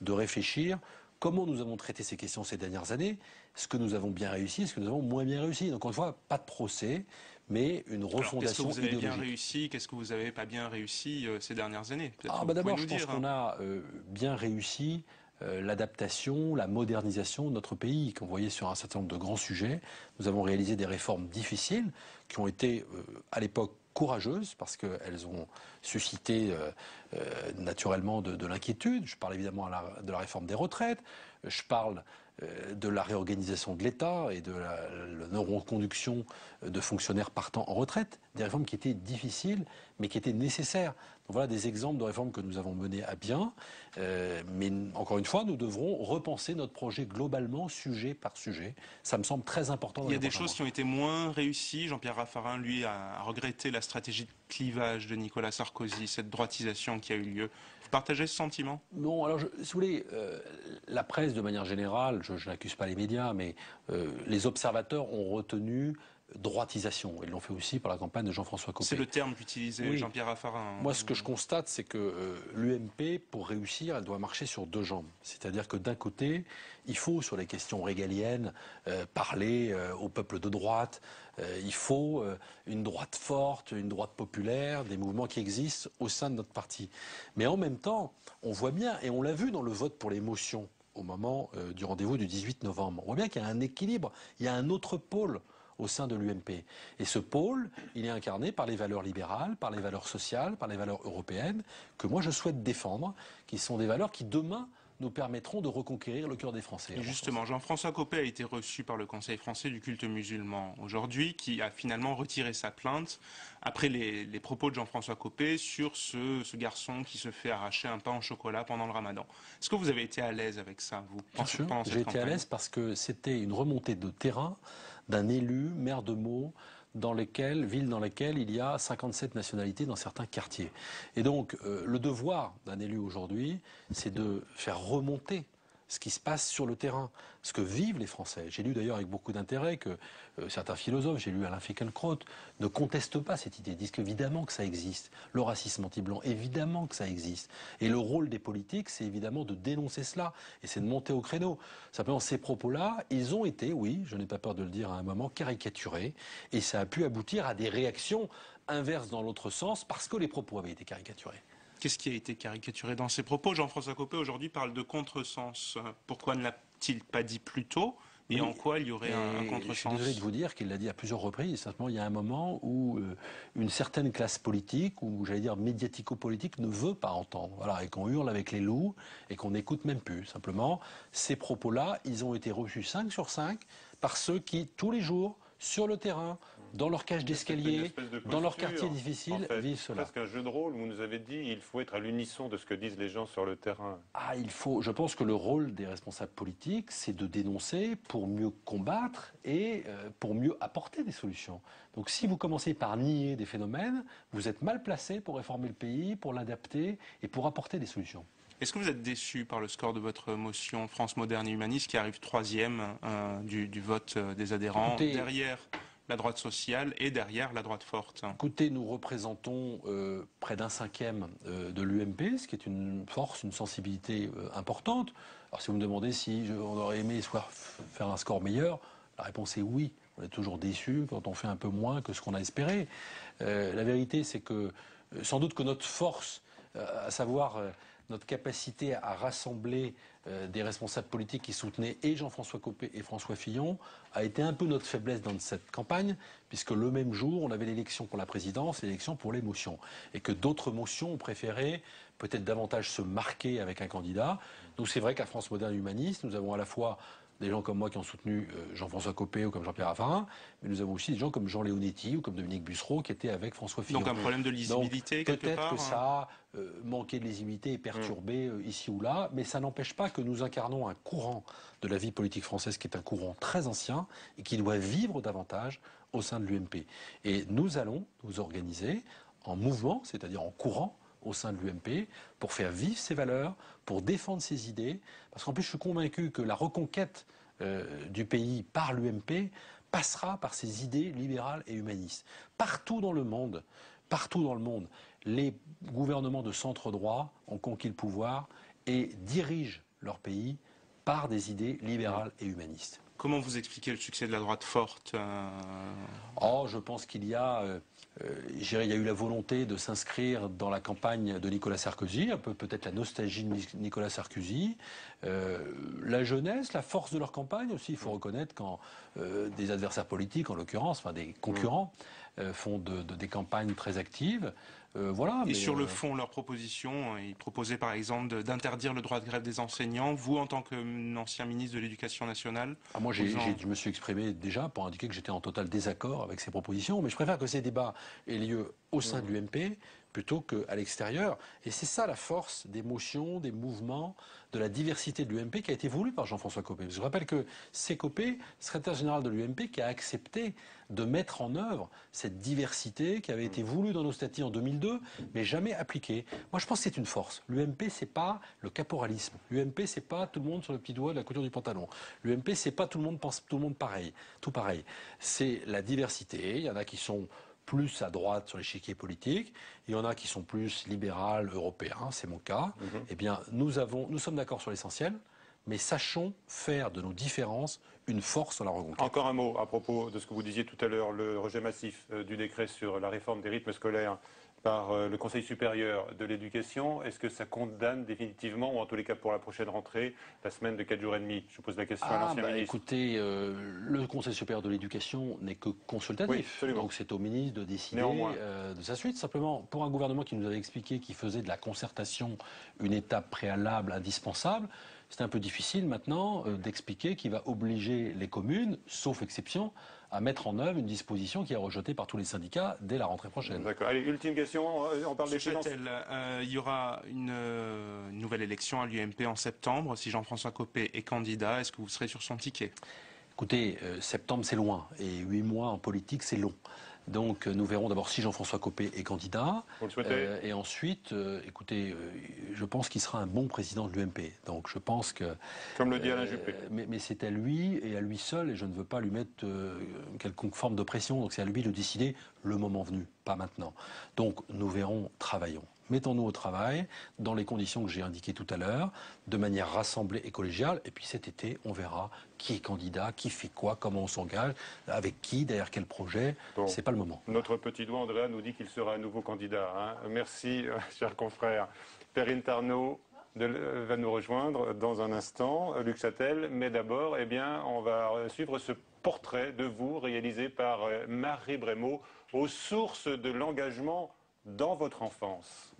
de réfléchir comment nous avons traité ces questions ces dernières années, ce que nous avons bien réussi, ce que nous avons moins bien réussi. Donc, encore une fois, pas de procès, mais une refondation idéologique. Qu'est-ce que vous avez bien réussi, qu'est-ce que vous n'avez pas bien réussi ces dernières années? D'abord, je pense qu'on a bien réussi l'adaptation, la modernisation de notre pays. Comme vous voyez sur un certain nombre de grands sujets, nous avons réalisé des réformes difficiles qui ont été à l'époque courageuses parce qu'elles ont suscité naturellement de l'inquiétude. Je parle évidemment de la réforme des retraites, je parle de la réorganisation de l'État et de la non-reconduction de fonctionnaires partant en retraite, des réformes qui étaient difficiles mais qui étaient nécessaires. Donc voilà des exemples de réformes que nous avons menées à bien, mais encore une fois, nous devrons repenser notre projet globalement, sujet par sujet. Ça me semble très important. Il y a des choses qui ont été moins réussies. Jean-Pierre Raffarin, lui, a regretté la stratégie de clivage de Nicolas Sarkozy, cette droitisation qui a eu lieu. Vous partagez ce sentiment? Non, alors si vous voulez, la presse de manière générale, je n'accuse pas les médias, mais les observateurs ont retenu droitisation. Ils l'ont fait aussi par la campagne de Jean-François Copé. C'est le terme qu'utilisait Jean-Pierre Raffarin. Moi, ce que je constate, c'est que l'UMP, pour réussir, elle doit marcher sur deux jambes. C'est-à-dire que d'un côté, il faut, sur les questions régaliennes, parler au peuple de droite. Il faut une droite forte, une droite populaire, des mouvements qui existent au sein de notre parti. Mais en même temps, on voit bien, et on l'a vu dans le vote pour les motions au moment du rendez-vous du 18 novembre, on voit bien qu'il y a un équilibre, il y a un autre pôle au sein de l'UMP. Et ce pôle, il est incarné par les valeurs libérales, par les valeurs sociales, par les valeurs européennes, que moi je souhaite défendre, qui sont des valeurs qui demain nous permettront de reconquérir le cœur des Français. Et justement, Jean-François Copé a été reçu par le Conseil français du culte musulman aujourd'hui, qui a finalement retiré sa plainte après les propos de Jean-François Copé sur ce garçon qui se fait arracher un pain au chocolat pendant le ramadan. Est-ce que vous avez été à l'aise avec ça, vous? Bien sûr, j'ai été à l'aise parce que c'était une remontée de terrain d'un élu maire de Meaux, ville dans lesquelles il y a 57 nationalités dans certains quartiers. Et donc, le devoir d'un élu aujourd'hui, c'est de faire remonter ce qui se passe sur le terrain, ce que vivent les Français. J'ai lu d'ailleurs avec beaucoup d'intérêt que certains philosophes, j'ai lu Alain Finkielkraut, ne contestent pas cette idée, disent qu'évidemment que ça existe. Le racisme anti-blanc, évidemment que ça existe. Et le rôle des politiques, c'est évidemment de dénoncer cela, et c'est de monter au créneau. Simplement, ces propos-là, ils ont été, oui, je n'ai pas peur de le dire à un moment, caricaturés, et ça a pu aboutir à des réactions inverses dans l'autre sens, parce que les propos avaient été caricaturés. Qu'est-ce qui a été caricaturé dans ces propos? Jean-François Copé, aujourd'hui, parle de contresens. Pourquoi ne l'a-t-il pas dit plus tôt? Et en quoi il y aurait un contresens? Je suis désolé de vous dire qu'il l'a dit à plusieurs reprises. Simplement, il y a un moment où une certaine classe politique, ou j'allais dire médiatico-politique, ne veut pas entendre. Voilà, et qu'on hurle avec les loups et qu'on n'écoute même plus. Simplement, ces propos-là, ils ont été reçus 5 sur 5 par ceux qui, tous les jours, sur le terrain, dans leur cage d'escalier, dans leur quartier difficile, en fait, vivent cela. Parce qu'un jeu de rôle, vous nous avez dit, il faut être à l'unisson de ce que disent les gens sur le terrain. Ah, je pense que le rôle des responsables politiques, c'est de dénoncer pour mieux combattre et pour mieux apporter des solutions. Donc si vous commencez par nier des phénomènes, vous êtes mal placé pour réformer le pays, pour l'adapter et pour apporter des solutions. Est-ce que vous êtes déçu par le score de votre motion France moderne et humaniste qui arrive 3e du vote des adhérents, Écoutez, derrière la droite sociale et derrière la droite forte? Écoutez, nous représentons près d'un 5e de l'UMP, ce qui est une force, une sensibilité importante. Alors si vous me demandez si on aurait aimé faire un score meilleur, la réponse est oui. On est toujours déçu quand on fait un peu moins que ce qu'on a espéré. La vérité, c'est que sans doute que notre force, à savoir notre capacité à rassembler des responsables politiques qui soutenaient et Jean-François Copé et François Fillon a été un peu notre faiblesse dans cette campagne, puisque le même jour, on avait l'élection pour la présidence et l'élection pour les motions. Et que d'autres motions ont préféré peut-être davantage se marquer avec un candidat. Donc c'est vrai qu'à France Moderne Humaniste, nous avons à la fois des gens comme moi qui ont soutenu Jean-François Copé ou comme Jean-Pierre Raffarin, mais nous avons aussi des gens comme Jean Leonetti ou comme Dominique Bussereau qui étaient avec François Fillon. Donc un problème de lisibilité quelque part. Peut-être que ça a manqué de lisibilité et perturbé ici ou là, mais ça n'empêche pas que nous incarnons un courant de la vie politique française qui est un courant très ancien et qui doit vivre davantage au sein de l'UMP. Et nous allons nous organiser en mouvement, c'est-à-dire en courant, au sein de l'UMP, pour faire vivre ses valeurs, pour défendre ses idées, parce qu'en plus je suis convaincu que la reconquête du pays par l'UMP passera par ses idées libérales et humanistes. Partout dans le monde, les gouvernements de centre-droit ont conquis le pouvoir et dirigent leur pays par des idées libérales et humanistes. Comment vous expliquez le succès de la droite forte Je pense qu'il y a... il y a eu la volonté de s'inscrire dans la campagne de Nicolas Sarkozy, un peu peut-être la nostalgie de Nicolas Sarkozy, la jeunesse, la force de leur campagne aussi. Il faut reconnaître quand des adversaires politiques, en l'occurrence, enfin des concurrents, font des campagnes très actives. Voilà, et sur le fond, leurs propositions, ils proposaient par exemple d'interdire le droit de grève des enseignants. Vous, en tant qu'ancien ministre de l'Éducation nationale, moi, je me suis exprimé déjà pour indiquer que j'étais en total désaccord avec ces propositions, mais je préfère que ces débats aient lieu au sein de l'UMP plutôt qu'à l'extérieur. Et c'est ça la force des motions, des mouvements, de la diversité de l'UMP qui a été voulue par Jean-François Copé. Je rappelle que c'est Copé, secrétaire général de l'UMP, qui a accepté de mettre en œuvre cette diversité qui avait été voulue dans nos statuts en 2002, mais jamais appliquée. Moi, je pense que c'est une force. L'UMP, c'est pas le caporalisme. L'UMP, c'est pas tout le monde sur le petit doigt de la couture du pantalon. L'UMP, c'est pas tout le monde pense tout le monde pareil, tout pareil. C'est la diversité. Il y en a qui sont plus à droite sur l'échiquier politique, il y en a qui sont plus libérales, européens, c'est mon cas. Eh bien, nous sommes d'accord sur l'essentiel, mais sachons faire de nos différences une force dans la reconquête. Encore un mot à propos de ce que vous disiez tout à l'heure, le rejet massif du décret sur la réforme des rythmes scolaires par le Conseil supérieur de l'éducation. Est-ce que ça condamne définitivement, ou en tous les cas pour la prochaine rentrée, la semaine de 4 jours et demi? Je pose la question à l'ancien ministre. Écoutez, le Conseil supérieur de l'éducation n'est que consultatif. Oui, donc c'est au ministre de décider de sa suite. Simplement, pour un gouvernement qui nous avait expliqué qu'il faisait de la concertation une étape préalable indispensable, c'est un peu difficile maintenant d'expliquer qu'il va obliger les communes, sauf exception, à mettre en œuvre une disposition qui est rejetée par tous les syndicats dès la rentrée prochaine. D'accord. Allez, ultime question, on parle des finances. Il y aura une nouvelle élection à l'UMP en septembre. Si Jean-François Copé est candidat, est-ce que vous serez sur son ticket? Écoutez, septembre c'est loin et 8 mois en politique c'est long. Donc nous verrons d'abord si Jean-François Copé est candidat. Vous le souhaitez et ensuite, écoutez, je pense qu'il sera un bon président de l'UMP. Donc je pense que... Comme le dit Alain Juppé. Mais c'est à lui et à lui seul, et je ne veux pas lui mettre quelconque forme de pression. Donc c'est à lui de décider le moment venu, pas maintenant. Donc nous verrons, travaillons. Mettons-nous au travail dans les conditions que j'ai indiquées tout à l'heure, de manière rassemblée et collégiale. Et puis cet été, on verra qui est candidat, qui fait quoi, comment on s'engage, avec qui, derrière quel projet. Bon. C'est pas le moment. Notre petit doigt, Andrea, nous dit qu'il sera un nouveau candidat. Hein. Merci, cher confrère. Perrine Tarnaud va nous rejoindre dans un instant, Luc Châtel. Mais d'abord, eh bien, on va suivre ce portrait de vous réalisé par Marie Brémaud aux sources de l'engagement dans votre enfance.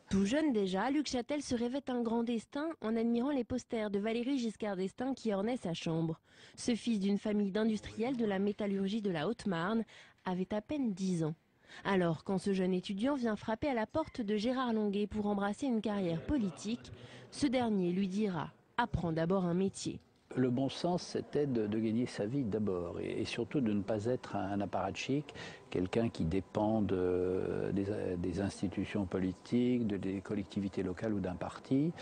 Tout jeune déjà, Luc Châtel se rêvait un grand destin en admirant les posters de Valéry Giscard d'Estaing qui ornaient sa chambre. Ce fils d'une famille d'industriels de la métallurgie de la Haute-Marne avait à peine 10 ans. Alors, quand ce jeune étudiant vient frapper à la porte de Gérard Longuet pour embrasser une carrière politique, ce dernier lui dira « Apprends d'abord un métier ». Le bon sens, c'était de gagner sa vie d'abord et surtout de ne pas être un apparatchik, quelqu'un qui dépend des institutions politiques, des collectivités locales ou d'un parti,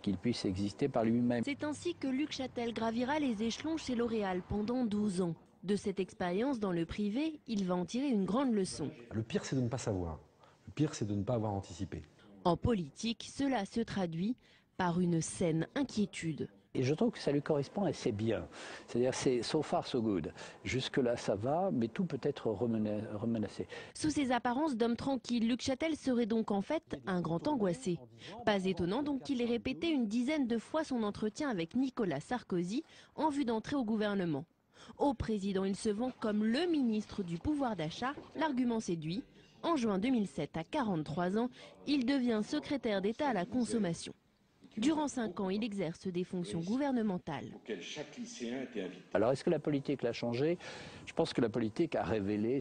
qu'il puisse exister par lui-même. C'est ainsi que Luc Châtel gravira les échelons chez L'Oréal pendant 12 ans. De cette expérience dans le privé, il va en tirer une grande leçon. Le pire, c'est de ne pas savoir. Le pire, c'est de ne pas avoir anticipé. En politique, cela se traduit par une saine inquiétude. Et je trouve que ça lui correspond assez bien. C'est-à-dire c'est so far so good. Jusque-là ça va, mais tout peut être remenacé. Sous ses apparences d'homme tranquille, Luc Châtel serait donc en fait un grand angoissé. Pas étonnant donc qu'il ait répété une dizaine de fois son entretien avec Nicolas Sarkozy en vue d'entrer au gouvernement. Au président, il se vend comme le ministre du pouvoir d'achat, l'argument séduit. En juin 2007, à 43 ans, il devient secrétaire d'État à la consommation. Durant 5 ans, il exerce des fonctions gouvernementales. Alors, est-ce que la politique l'a changé? Je pense que la politique a révélé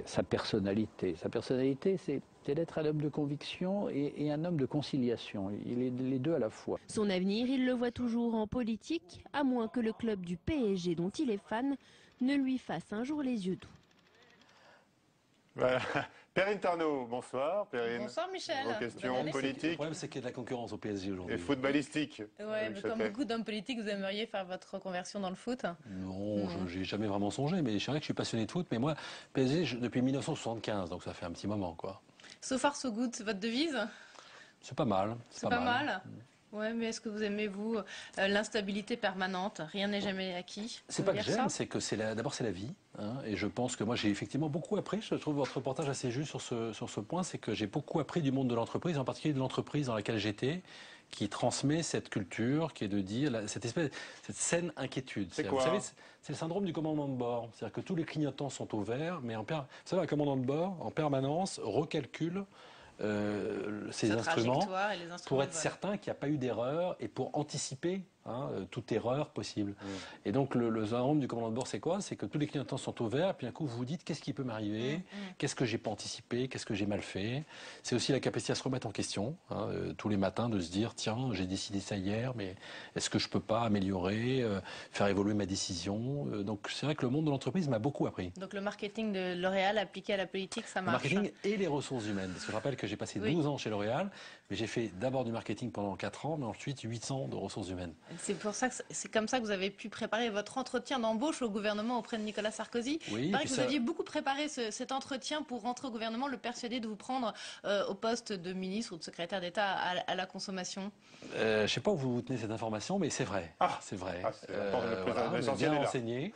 sa personnalité. Sa personnalité, c'est d'être un homme de conviction et un homme de conciliation. Il est les deux à la fois. Son avenir, il le voit toujours en politique, à moins que le club du PSG, dont il est fan, ne lui fasse un jour les yeux doux. Voilà. Perrine Tarnaud, bonsoir. Perrine. Bonsoir Michel. Vos questions politiques. Le problème, c'est qu'il y a de la concurrence au PSG aujourd'hui. Et footballistique. Ouais, mais comme beaucoup d'hommes politiques, vous aimeriez faire votre reconversion dans le foot? Non, j'ai jamais vraiment songé, mais c'est vrai que je suis passionné de foot. Mais moi, PSG, depuis 1975, donc ça fait un petit moment, quoi. So far so good, c'est votre devise? C'est pas mal. C'est pas mal. Ouais, mais est-ce que vous aimez, vous, l'instabilité permanente? Rien n'est jamais acquis. C'est pas que j'aime, c'est que d'abord c'est la vie. Hein, et je pense que moi j'ai effectivement beaucoup appris. Je trouve votre reportage assez juste sur ce point. C'est que j'ai beaucoup appris du monde de l'entreprise, en particulier de l'entreprise dans laquelle j'étais, qui transmet cette culture, qui est de dire cette saine inquiétude. Vous savez, c'est le syndrome du commandant de bord. C'est-à-dire que tous les clignotants sont au vert, mais vous savez, un commandant de bord, en permanence, recalcule ces instruments pour être certain qu'il n'y a pas eu d'erreur et pour anticiper toute erreur possible. Et donc le syndrome du commandant de bord, c'est quoi? C'est que tous les clignotants sont au vert, et puis d'un coup vous vous dites qu'est-ce qui peut m'arriver, qu'est-ce que j'ai pas anticipé, qu'est-ce que j'ai mal fait. C'est aussi la capacité à se remettre en question, tous les matins, de se dire tiens, j'ai décidé ça hier, mais est-ce que je peux pas améliorer, faire évoluer ma décision. Donc c'est vrai que le monde de l'entreprise m'a beaucoup appris. Donc le marketing de L'Oréal appliqué à la politique, ça marche. Le marketing et les ressources humaines. Parce que je rappelle que j'ai passé 12 ans chez L'Oréal, mais j'ai fait d'abord du marketing pendant 4 ans, mais ensuite 8 ans de ressources humaines. C'est pour ça que c'est comme ça que vous avez pu préparer votre entretien d'embauche au gouvernement auprès de Nicolas Sarkozy. Oui, il paraît que vous aviez beaucoup préparé cet entretien pour rentrer au gouvernement, le persuader de vous prendre au poste de ministre ou de secrétaire d'État à la consommation. Je ne sais pas où vous tenez cette information, mais c'est vrai. C'est vrai. Bien renseigné.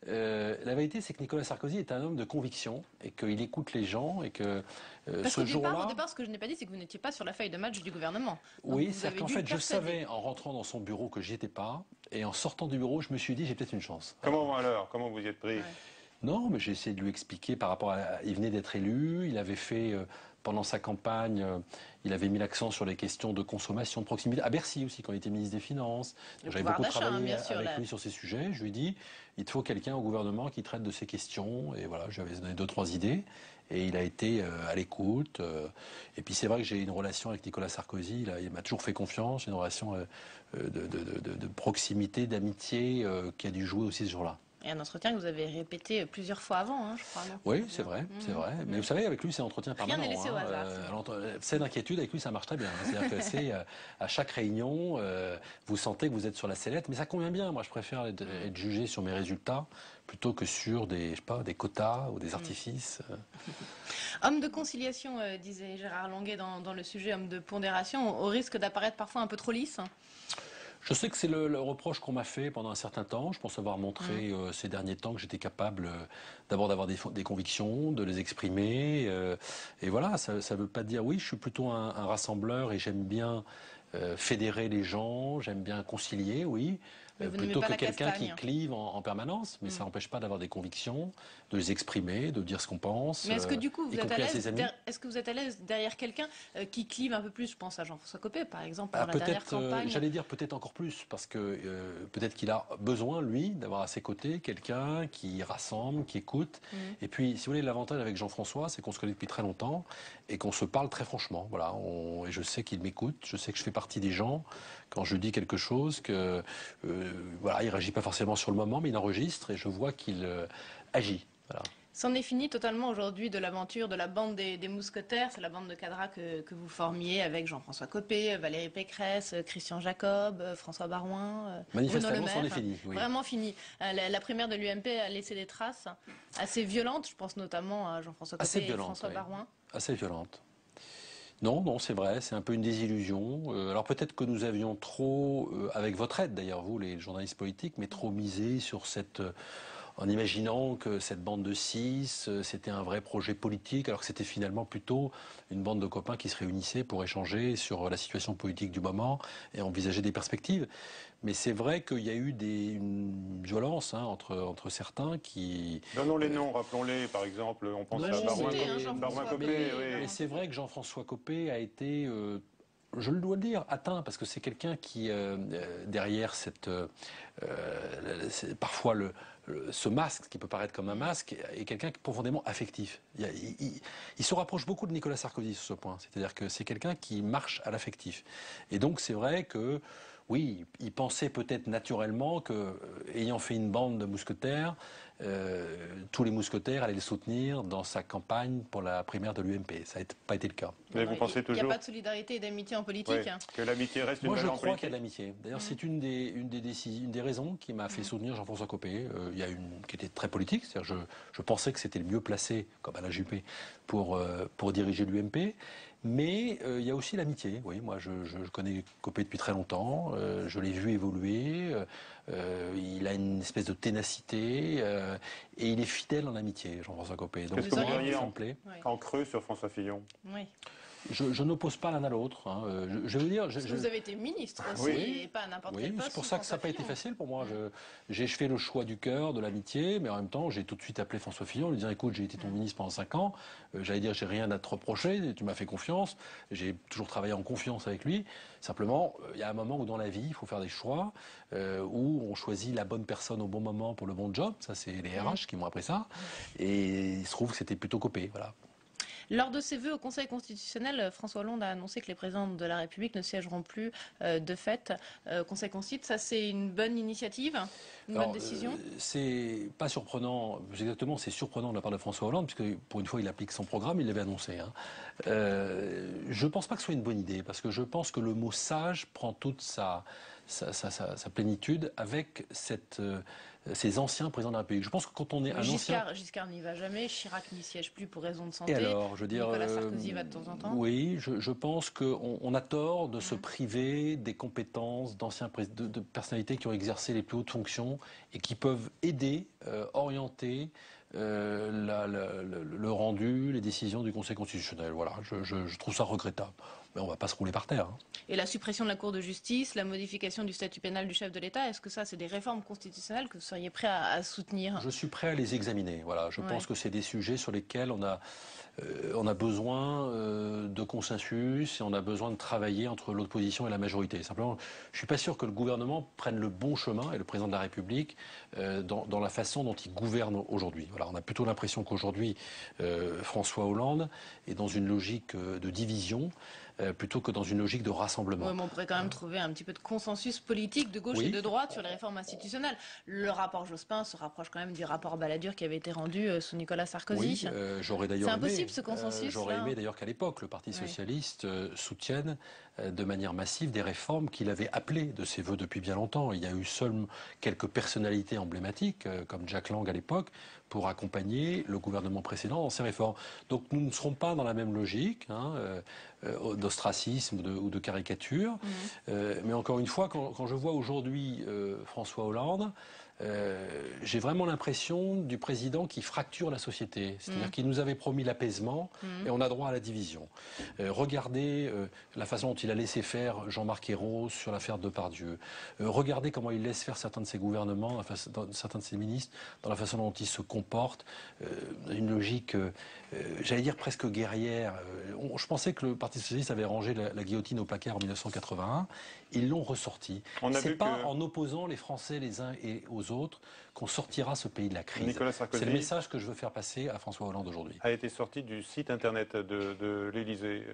La vérité, c'est que Nicolas Sarkozy est un homme de conviction et qu'il écoute les gens et que ce jour-là... Au départ, ce que je n'ai pas dit, c'est que vous n'étiez pas sur la feuille de match du gouvernement. Donc oui, c'est qu'en fait, je savais en rentrant dans son bureau que j'y étais pas, et en sortant du bureau, je me suis dit j'ai peut-être une chance. Comment vous y êtes pris? Non, mais j'ai essayé de lui expliquer par rapport à... Il venait d'être élu, il avait fait... Pendant sa campagne, il avait mis l'accent sur les questions de consommation, de proximité. À Bercy aussi, quand il était ministre des Finances. J'avais beaucoup travaillé avec lui sur ces sujets. Je lui ai dit, il te faut quelqu'un au gouvernement qui traite de ces questions. Et voilà, j'avais donné 2-3 idées. Et il a été à l'écoute. Et puis c'est vrai que j'ai une relation avec Nicolas Sarkozy. Il m'a toujours fait confiance. Une relation de proximité, d'amitié qui a dû jouer aussi ce jour-là. Et un entretien que vous avez répété plusieurs fois avant, hein, je crois. Non, oui, c'est vrai, c'est vrai. Mais vous savez, avec lui, c'est un entretien permanent. Rien n'est laissé au hasard. C'est d'inquiétude, avec lui, ça marche très bien. C'est-à-dire que c'est à chaque réunion, vous sentez que vous êtes sur la sellette, mais ça convient bien. Moi, je préfère être jugé sur mes résultats plutôt que sur des, je sais pas, des quotas ou des artifices. Homme de conciliation, disait Gérard Longuet dans le sujet, homme de pondération, au risque d'apparaître parfois un peu trop lisse. Je sais que c'est le reproche qu'on m'a fait pendant un certain temps. Je pense avoir montré ces derniers temps que j'étais capable d'abord d'avoir des convictions, de les exprimer. Et voilà, ça ne veut pas dire... Oui, je suis plutôt un rassembleur et j'aime bien fédérer les gens, j'aime bien concilier, oui. Plutôt que quelqu'un qui clive en permanence, mais ça n'empêche pas d'avoir des convictions, de les exprimer, de dire ce qu'on pense. Mais est-ce que du coup vous êtes à l'aise derrière quelqu'un qui clive un peu plus? Je pense à Jean-François Copé, par exemple, dans la dernière campagne. J'allais dire peut-être encore plus, parce que peut-être qu'il a besoin, lui, d'avoir à ses côtés quelqu'un qui rassemble, qui écoute. Et puis, si vous voulez, l'avantage avec Jean-François, c'est qu'on se connaît depuis très longtemps et qu'on se parle très franchement. Voilà, et je sais qu'il m'écoute, je sais que je fais partie des gens quand je dis quelque chose que voilà, il réagit pas forcément sur le moment, mais il enregistre et je vois qu'il agit. Voilà. C'en est fini totalement aujourd'hui de l'aventure de la bande des mousquetaires. C'est la bande de cadras que vous formiez avec Jean-François Copé, Valérie Pécresse, Christian Jacob, François Baroin, manifestement, c'en est fini. Oui. Vraiment fini. La primaire de l'UMP a laissé des traces assez violentes. Je pense notamment à Jean-François Copé et François Baroin. Assez violentes. Non, c'est vrai, c'est un peu une désillusion. Alors peut-être que nous avions trop, avec votre aide d'ailleurs, vous, les journalistes politiques, mais trop misé sur cette... en imaginant que cette bande de 6, c'était un vrai projet politique, alors que c'était finalement plutôt une bande de copains qui se réunissaient pour échanger sur la situation politique du moment et envisager des perspectives. Mais c'est vrai qu'il y a eu une violence entre certains qui... Donnons les noms, rappelons-les. Par exemple, on pense à Baroin Copé. Mais c'est vrai que Jean-François Copé a été... je le dois le dire, atteint, parce que c'est quelqu'un qui, derrière parfois ce masque, qui peut paraître comme un masque, est quelqu'un qui est profondément affectif. Il se rapproche beaucoup de Nicolas Sarkozy sur ce point. C'est-à-dire que c'est quelqu'un qui marche à l'affectif. Et donc c'est vrai que, oui, il pensait peut-être naturellement que, ayant fait une bande de mousquetaires, tous les mousquetaires allaient le soutenir dans sa campagne pour la primaire de l'UMP. Ça n'a pas été le cas. Mais vous pensez toujours... Il n'y a pas de solidarité et d'amitié en politique. Oui, que l'amitié reste une valeur politique. Moi, je crois qu'il y a de l'amitié. D'ailleurs, c'est une des raisons qui m'a fait soutenir Jean-François Copé. Il y a qui était très politique. C'est-à-dire, je pensais que c'était le mieux placé, comme Alain Juppé, pour diriger l'UMP. Mais il y a aussi l'amitié. Oui, moi, je connais Copé depuis très longtemps. Je l'ai vu évoluer. Il a une espèce de ténacité et il est fidèle en amitié, Jean-François Copé. Donc, qu'est-ce que vous diriez en creux sur François Fillon? Oui. Je n'oppose pas l'un à l'autre. Je vais vous dire... Vous avez été ministre aussi, et pas à n'importe quel poste. C'est pour ça que ça n'a pas été facile pour moi. J'ai fait le choix du cœur, de l'amitié, mais en même temps, j'ai tout de suite appelé François Fillon, lui dire, écoute, j'ai été ton ministre pendant 5 ans, j'allais dire, j'ai rien à te reprocher, tu m'as fait confiance, j'ai toujours travaillé en confiance avec lui. Simplement, il y a un moment où dans la vie, il faut faire des choix, où on choisit la bonne personne au bon moment pour le bon job. Ça, c'est les RH qui m'ont appris ça. Et il se trouve que c'était plutôt Copé, voilà. Lors de ses vœux au Conseil constitutionnel, François Hollande a annoncé que les présidents de la République ne siégeront plus de fait au Conseil constitutionnel. Ça, c'est une bonne initiative, bonne décision. C'est pas surprenant, exactement, c'est surprenant de la part de François Hollande, puisque pour une fois, il applique son programme, il l'avait annoncé. Je ne pense pas que ce soit une bonne idée, parce que je pense que le mot sage prend toute sa plénitude avec ces anciens présidents de la République. Je pense que quand on est un ancien... Giscard n'y va jamais, Chirac n'y siège plus pour raison de santé. Et alors, je veux dire, Nicolas Sarkozy va de temps en temps. Oui, je pense qu'on a tort de se priver des compétences de personnalités qui ont exercé les plus hautes fonctions et qui peuvent aider, orienter, le rendu, les décisions du Conseil constitutionnel. Voilà, je trouve ça regrettable. Mais on ne va pas se rouler par terre. Hein. Et la suppression de la Cour de justice, la modification du statut pénal du chef de l'État, est-ce que ça, c'est des réformes constitutionnelles que vous seriez prêt à soutenir? Je suis prêt à les examiner. Voilà, je pense que c'est des sujets sur lesquels on a besoin de consensus et on a besoin de travailler entre l'opposition et la majorité. Simplement, je ne suis pas sûr que le gouvernement prenne le bon chemin et le président de la République dans la façon dont il gouverne aujourd'hui. Voilà, on a plutôt l'impression qu'aujourd'hui, François Hollande est dans une logique de division plutôt que dans une logique de rassemblement. Oui, mais on pourrait quand même trouver un petit peu de consensus politique de gauche et de droite sur les réformes institutionnelles. Le rapport Jospin se rapproche quand même du rapport Balladur qui avait été rendu sous Nicolas Sarkozy. Oui, j'aurais d'ailleurs c'est impossible ce consensus. J'aurais aimé d'ailleurs qu'à l'époque, le Parti socialiste soutienne de manière massive des réformes qu'il avait appelées de ses voeux depuis bien longtemps. Il y a eu seulement quelques personnalités emblématiques, comme Jack Lang à l'époque, pour accompagner le gouvernement précédent dans ces réformes. Donc nous ne serons pas dans la même logique d'ostracisme ou de caricature. Mais encore une fois, quand je vois aujourd'hui François Hollande, j'ai vraiment l'impression du président qui fracture la société. C'est-à-dire qu'il nous avait promis l'apaisement et on a droit à la division. Regardez la façon dont il a laissé faire Jean-Marc Ayrault sur l'affaire Depardieu. Regardez comment il laisse faire certains de ses gouvernements, certains de ses ministres, dans la façon dont ils se comportent. Une logique, j'allais dire presque guerrière. Je pensais que le Parti socialiste avait rangé la guillotine au placard en 1981. Ils l'ont ressorti. C'est pas en opposant les Français les uns et aux autres qu'on sortira ce pays de la crise. C'est le message que je veux faire passer à François Hollande aujourd'hui. A été sorti du site internet de l'Élysée,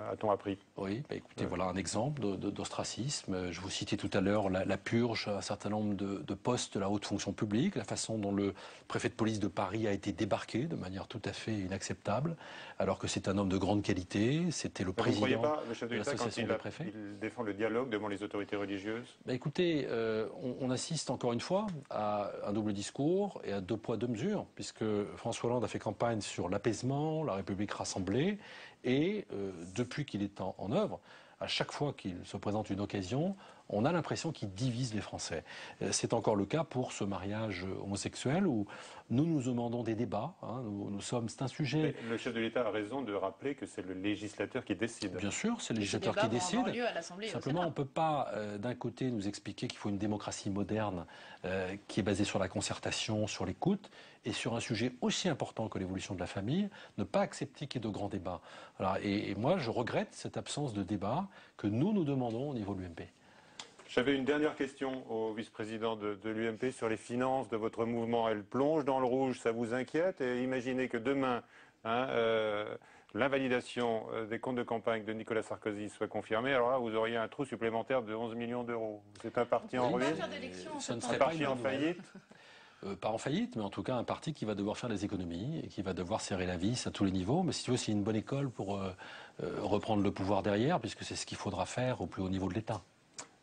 a-t-on appris? Oui, écoutez, voilà un exemple d'ostracisme. Je vous citais tout à l'heure la purge, un certain nombre de postes de la haute fonction publique, la façon dont le préfet de police de Paris a été débarqué de manière tout à fait inacceptable, alors que c'est un homme de grande qualité, c'était le président de l'association des préfets. Il défend le dialogue devant les autorités religieuses? Écoutez, on assiste encore une fois à un double discours et à deux poids deux mesures, puisque François Hollande a fait campagne sur l'apaisement, la République rassemblée, et depuis qu'il est en œuvre, à chaque fois qu'il se présente une occasion, on a l'impression qu'il divise les Français. C'est encore le cas pour ce mariage homosexuel où nous nous demandons des débats. C'est un sujet... Mais le chef de l'État a raison de rappeler que c'est le législateur qui décide. Bien sûr, c'est le législateur qui décide. Simplement, on ne peut pas d'un côté nous expliquer qu'il faut une démocratie moderne qui est basée sur la concertation, sur l'écoute, et sur un sujet aussi important que l'évolution de la famille, ne pas accepter qu'il y ait de grands débats. Et moi, je regrette cette absence de débat que nous demandons au niveau de l'UMP. J'avais une dernière question au vice-président de l'UMP sur les finances de votre mouvement. Elle plonge dans le rouge, ça vous inquiète? Et imaginez que demain, l'invalidation des comptes de campagne de Nicolas Sarkozy soit confirmée. Alors là, vous auriez un trou supplémentaire de 11 millions d'euros. C'est un parti en ruine, un parti en faillite. Pas en faillite, mais en tout cas un parti qui va devoir faire des économies et qui va devoir serrer la vis à tous les niveaux. Mais si tu veux, c'est une bonne école pour reprendre le pouvoir derrière, puisque c'est ce qu'il faudra faire au plus haut niveau de l'État.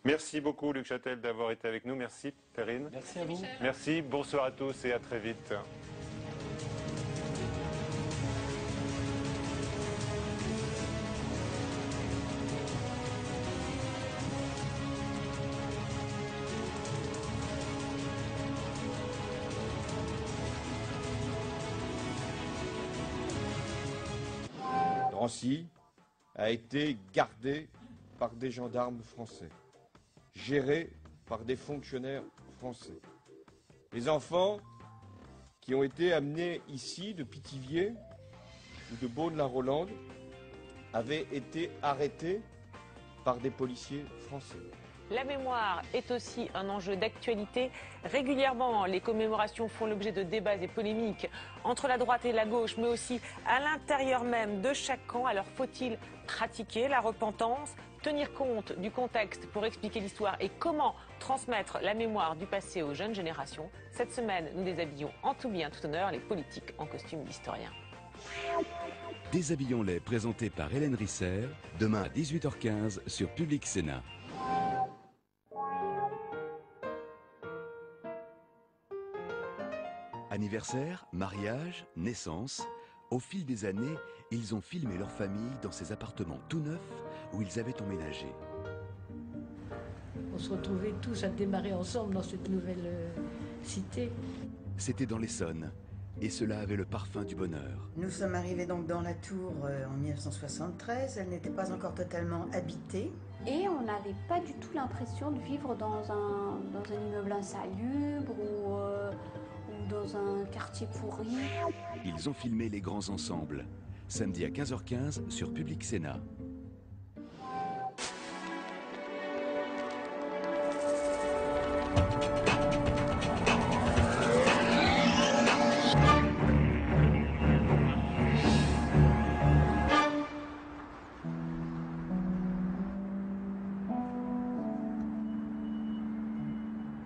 Merci beaucoup Luc Châtel d'avoir été avec nous. Merci Perrine. Merci à vous. Merci, bonsoir à tous et à très vite. Drancy a été gardé par des gendarmes français, géré par des fonctionnaires français. Les enfants qui ont été amenés ici de Pithiviers ou de Beaune-la-Rolande avaient été arrêtés par des policiers français. La mémoire est aussi un enjeu d'actualité. Régulièrement, les commémorations font l'objet de débats et polémiques entre la droite et la gauche, mais aussi à l'intérieur même de chaque camp. Alors faut-il pratiquer la repentance, tenir compte du contexte pour expliquer l'histoire et comment transmettre la mémoire du passé aux jeunes générations? Cette semaine, nous déshabillons en tout bien, tout honneur les politiques en costume d'historien. Déshabillons-les, présenté par Hélène Risser, demain à 18h15 sur Public Sénat. Anniversaire, mariage, naissance, au fil des années, ils ont filmé leur famille dans ces appartements tout neufs où ils avaient emménagé. On se retrouvait tous à démarrer ensemble dans cette nouvelle cité. C'était dans l'Essonne, et cela avait le parfum du bonheur. Nous sommes arrivés donc dans la tour en 1973. Elle n'était pas encore totalement habitée. Et on n'avait pas du tout l'impression de vivre dans un immeuble insalubre ou dans un quartier pourri. Ils ont filmé les grands ensembles. Samedi à 15h15 sur Public Sénat.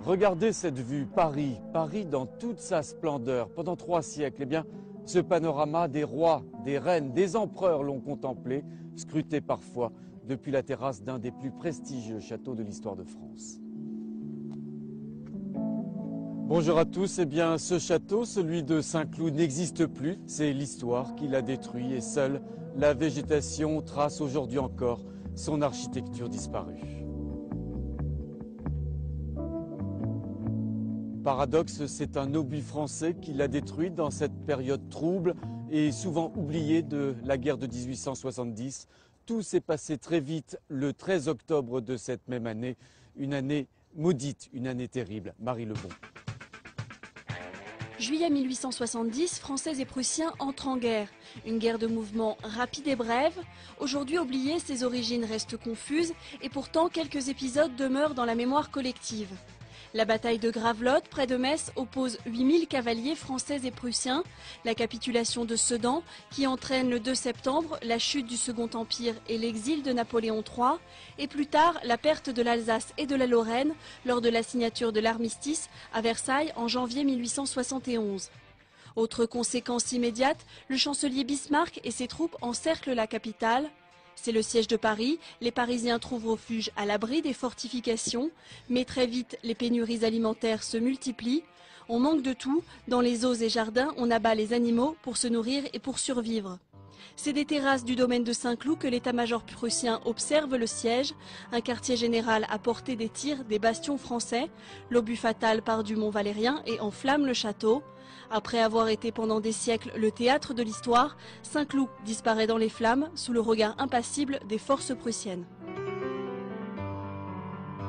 Regardez cette vue, Paris, Paris dans toute sa splendeur. Pendant 3 siècles, eh bien, ce panorama des rois, des reines, des empereurs l'ont contemplé, scruté parfois depuis la terrasse d'un des plus prestigieux châteaux de l'histoire de France. Bonjour à tous, eh bien, ce château, celui de Saint-Cloud, n'existe plus. C'est l'histoire qui l'a détruit et seule la végétation trace aujourd'hui encore son architecture disparue. Paradoxe, c'est un obus français qui l'a détruit dans cette période trouble et souvent oubliée de la guerre de 1870. Tout s'est passé très vite le 13 octobre de cette même année, une année maudite, une année terrible. Marie Lebon. Juillet 1870, Français et Prussiens entrent en guerre. Une guerre de mouvement rapide et brève. Aujourd'hui oubliée, ses origines restent confuses et pourtant quelques épisodes demeurent dans la mémoire collective. La bataille de Gravelotte, près de Metz, oppose 8000 cavaliers français et prussiens. La capitulation de Sedan, qui entraîne le 2 septembre la chute du Second Empire et l'exil de Napoléon III. Et plus tard, la perte de l'Alsace et de la Lorraine lors de la signature de l'armistice à Versailles en janvier 1871. Autre conséquence immédiate, le chancelier Bismarck et ses troupes encerclent la capitale. C'est le siège de Paris, les Parisiens trouvent refuge à l'abri des fortifications, mais très vite les pénuries alimentaires se multiplient. On manque de tout, dans les eaux et jardins on abat les animaux pour se nourrir et pour survivre. C'est des terrasses du domaine de Saint-Cloud que l'état-major prussien observe le siège, un quartier général à portée des tirs des bastions français. L'obus fatal part du Mont Valérien et enflamme le château. Après avoir été pendant des siècles le théâtre de l'histoire, Saint-Cloud disparaît dans les flammes sous le regard impassible des forces prussiennes.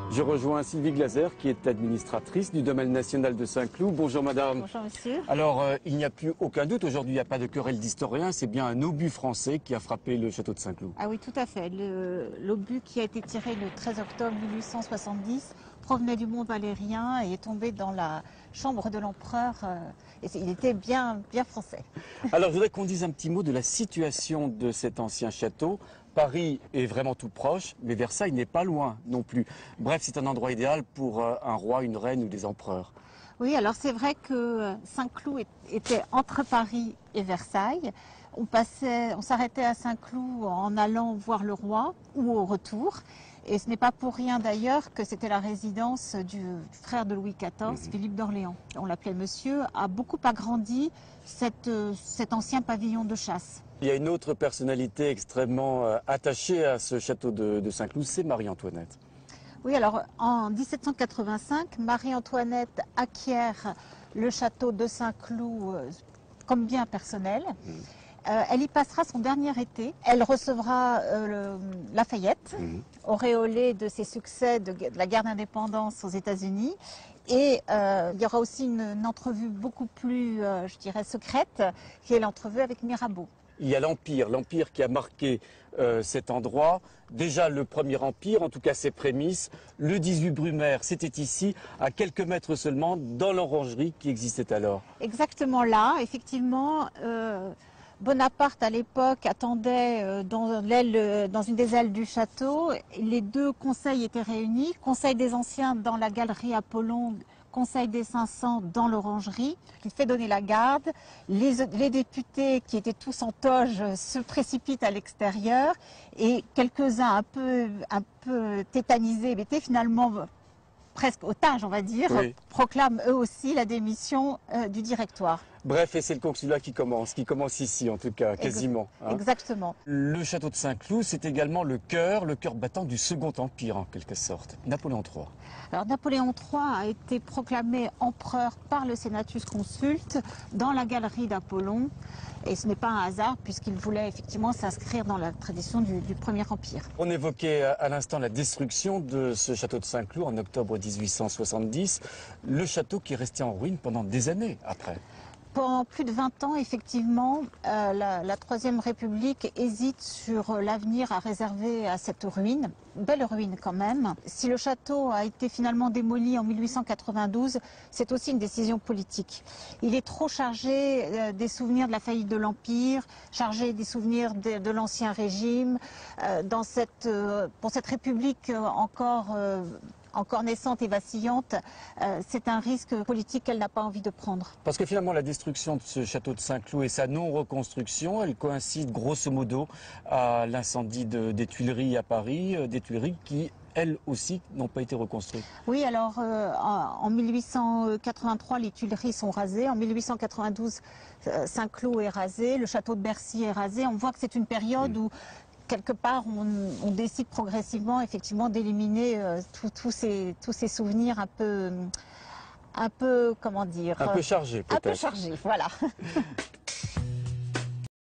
Je rejoins Sylvie Glaser, qui est administratrice du domaine national de Saint-Cloud. Bonjour madame. Bonjour monsieur. Alors, il n'y a plus aucun doute, aujourd'hui il n'y a pas de querelle d'historiens, c'est bien un obus français qui a frappé le château de Saint-Cloud. Ah oui, tout à fait. L'obus qui a été tiré le 13 octobre 1870 provenait du Mont Valérien et est tombé dans la chambre de l'empereur. Il était bien français. Alors, je voudrais qu'on dise un petit mot de la situation de cet ancien château. Paris est vraiment tout proche, mais Versailles n'est pas loin non plus. Bref, c'est un endroit idéal pour un roi, une reine ou des empereurs. Oui, alors c'est vrai que Saint-Cloud était entre Paris et Versailles. On s'arrêtait à Saint-Cloud en allant voir le roi ou au retour. Et ce n'est pas pour rien d'ailleurs que c'était la résidence du frère de Louis XIV, Philippe d'Orléans. On l'appelait monsieur, a beaucoup agrandi cet ancien pavillon de chasse. Il y a une autre personnalité extrêmement attachée à ce château de Saint-Cloud, c'est Marie-Antoinette. Oui, alors en 1785, Marie-Antoinette acquiert le château de Saint-Cloud comme bien personnel. Elle y passera son dernier été. Elle recevra Lafayette, auréolé de ses succès de la guerre d'indépendance aux États-Unis. Et il y aura aussi une entrevue beaucoup plus, je dirais, secrète, qui est l'entrevue avec Mirabeau. Il y a l'Empire qui a marqué cet endroit. Déjà le premier Empire, en tout cas ses prémices, le 18 Brumaire, c'était ici, à quelques mètres seulement, dans l'orangerie qui existait alors. Exactement là, effectivement. Bonaparte, à l'époque, attendait dans une des ailes du château. Les deux conseils étaient réunis. Conseil des Anciens dans la galerie Apollon, Conseil des 500 dans l'orangerie. Il fait donner la garde. Les députés, qui étaient tous en toge, se précipitent à l'extérieur. Et quelques-uns un peu tétanisés, mais étaient finalement presque otages, on va dire, proclament eux aussi la démission du directoire. Bref, et c'est le consulat qui commence ici en tout cas, quasiment. Exactement. Le château de Saint-Cloud, c'est également le cœur battant du Second Empire en quelque sorte, Napoléon III. Alors Napoléon III a été proclamé empereur par le Senatus Consulte dans la galerie d'Apollon. Et ce n'est pas un hasard puisqu'il voulait effectivement s'inscrire dans la tradition du Premier Empire. On évoquait à l'instant la destruction de ce château de Saint-Cloud en octobre 1870. Le château qui est resté en ruine pendant des années après. Pendant plus de 20 ans, effectivement, la Troisième République hésite sur l'avenir à réserver à cette ruine, belle ruine quand même. Si le château a été finalement démoli en 1892, c'est aussi une décision politique. Il est trop chargé des souvenirs de la faillite de l'Empire, chargé des souvenirs de l'Ancien Régime. Pour cette République encore naissante et vacillante, c'est un risque politique qu'elle n'a pas envie de prendre. Parce que finalement, la destruction de ce château de Saint-Cloud et sa non-reconstruction, elle coïncide grosso modo à l'incendie des Tuileries à Paris, des Tuileries qui, elles aussi, n'ont pas été reconstruites. Oui, alors en 1883, les Tuileries sont rasées. En 1892, Saint-Cloud est rasé, le château de Bercy est rasé. On voit que c'est une période où quelque part, on décide progressivement, effectivement, d'éliminer tous ces souvenirs un peu, comment dire, un peu chargés, peut-être. Un peu chargés, voilà.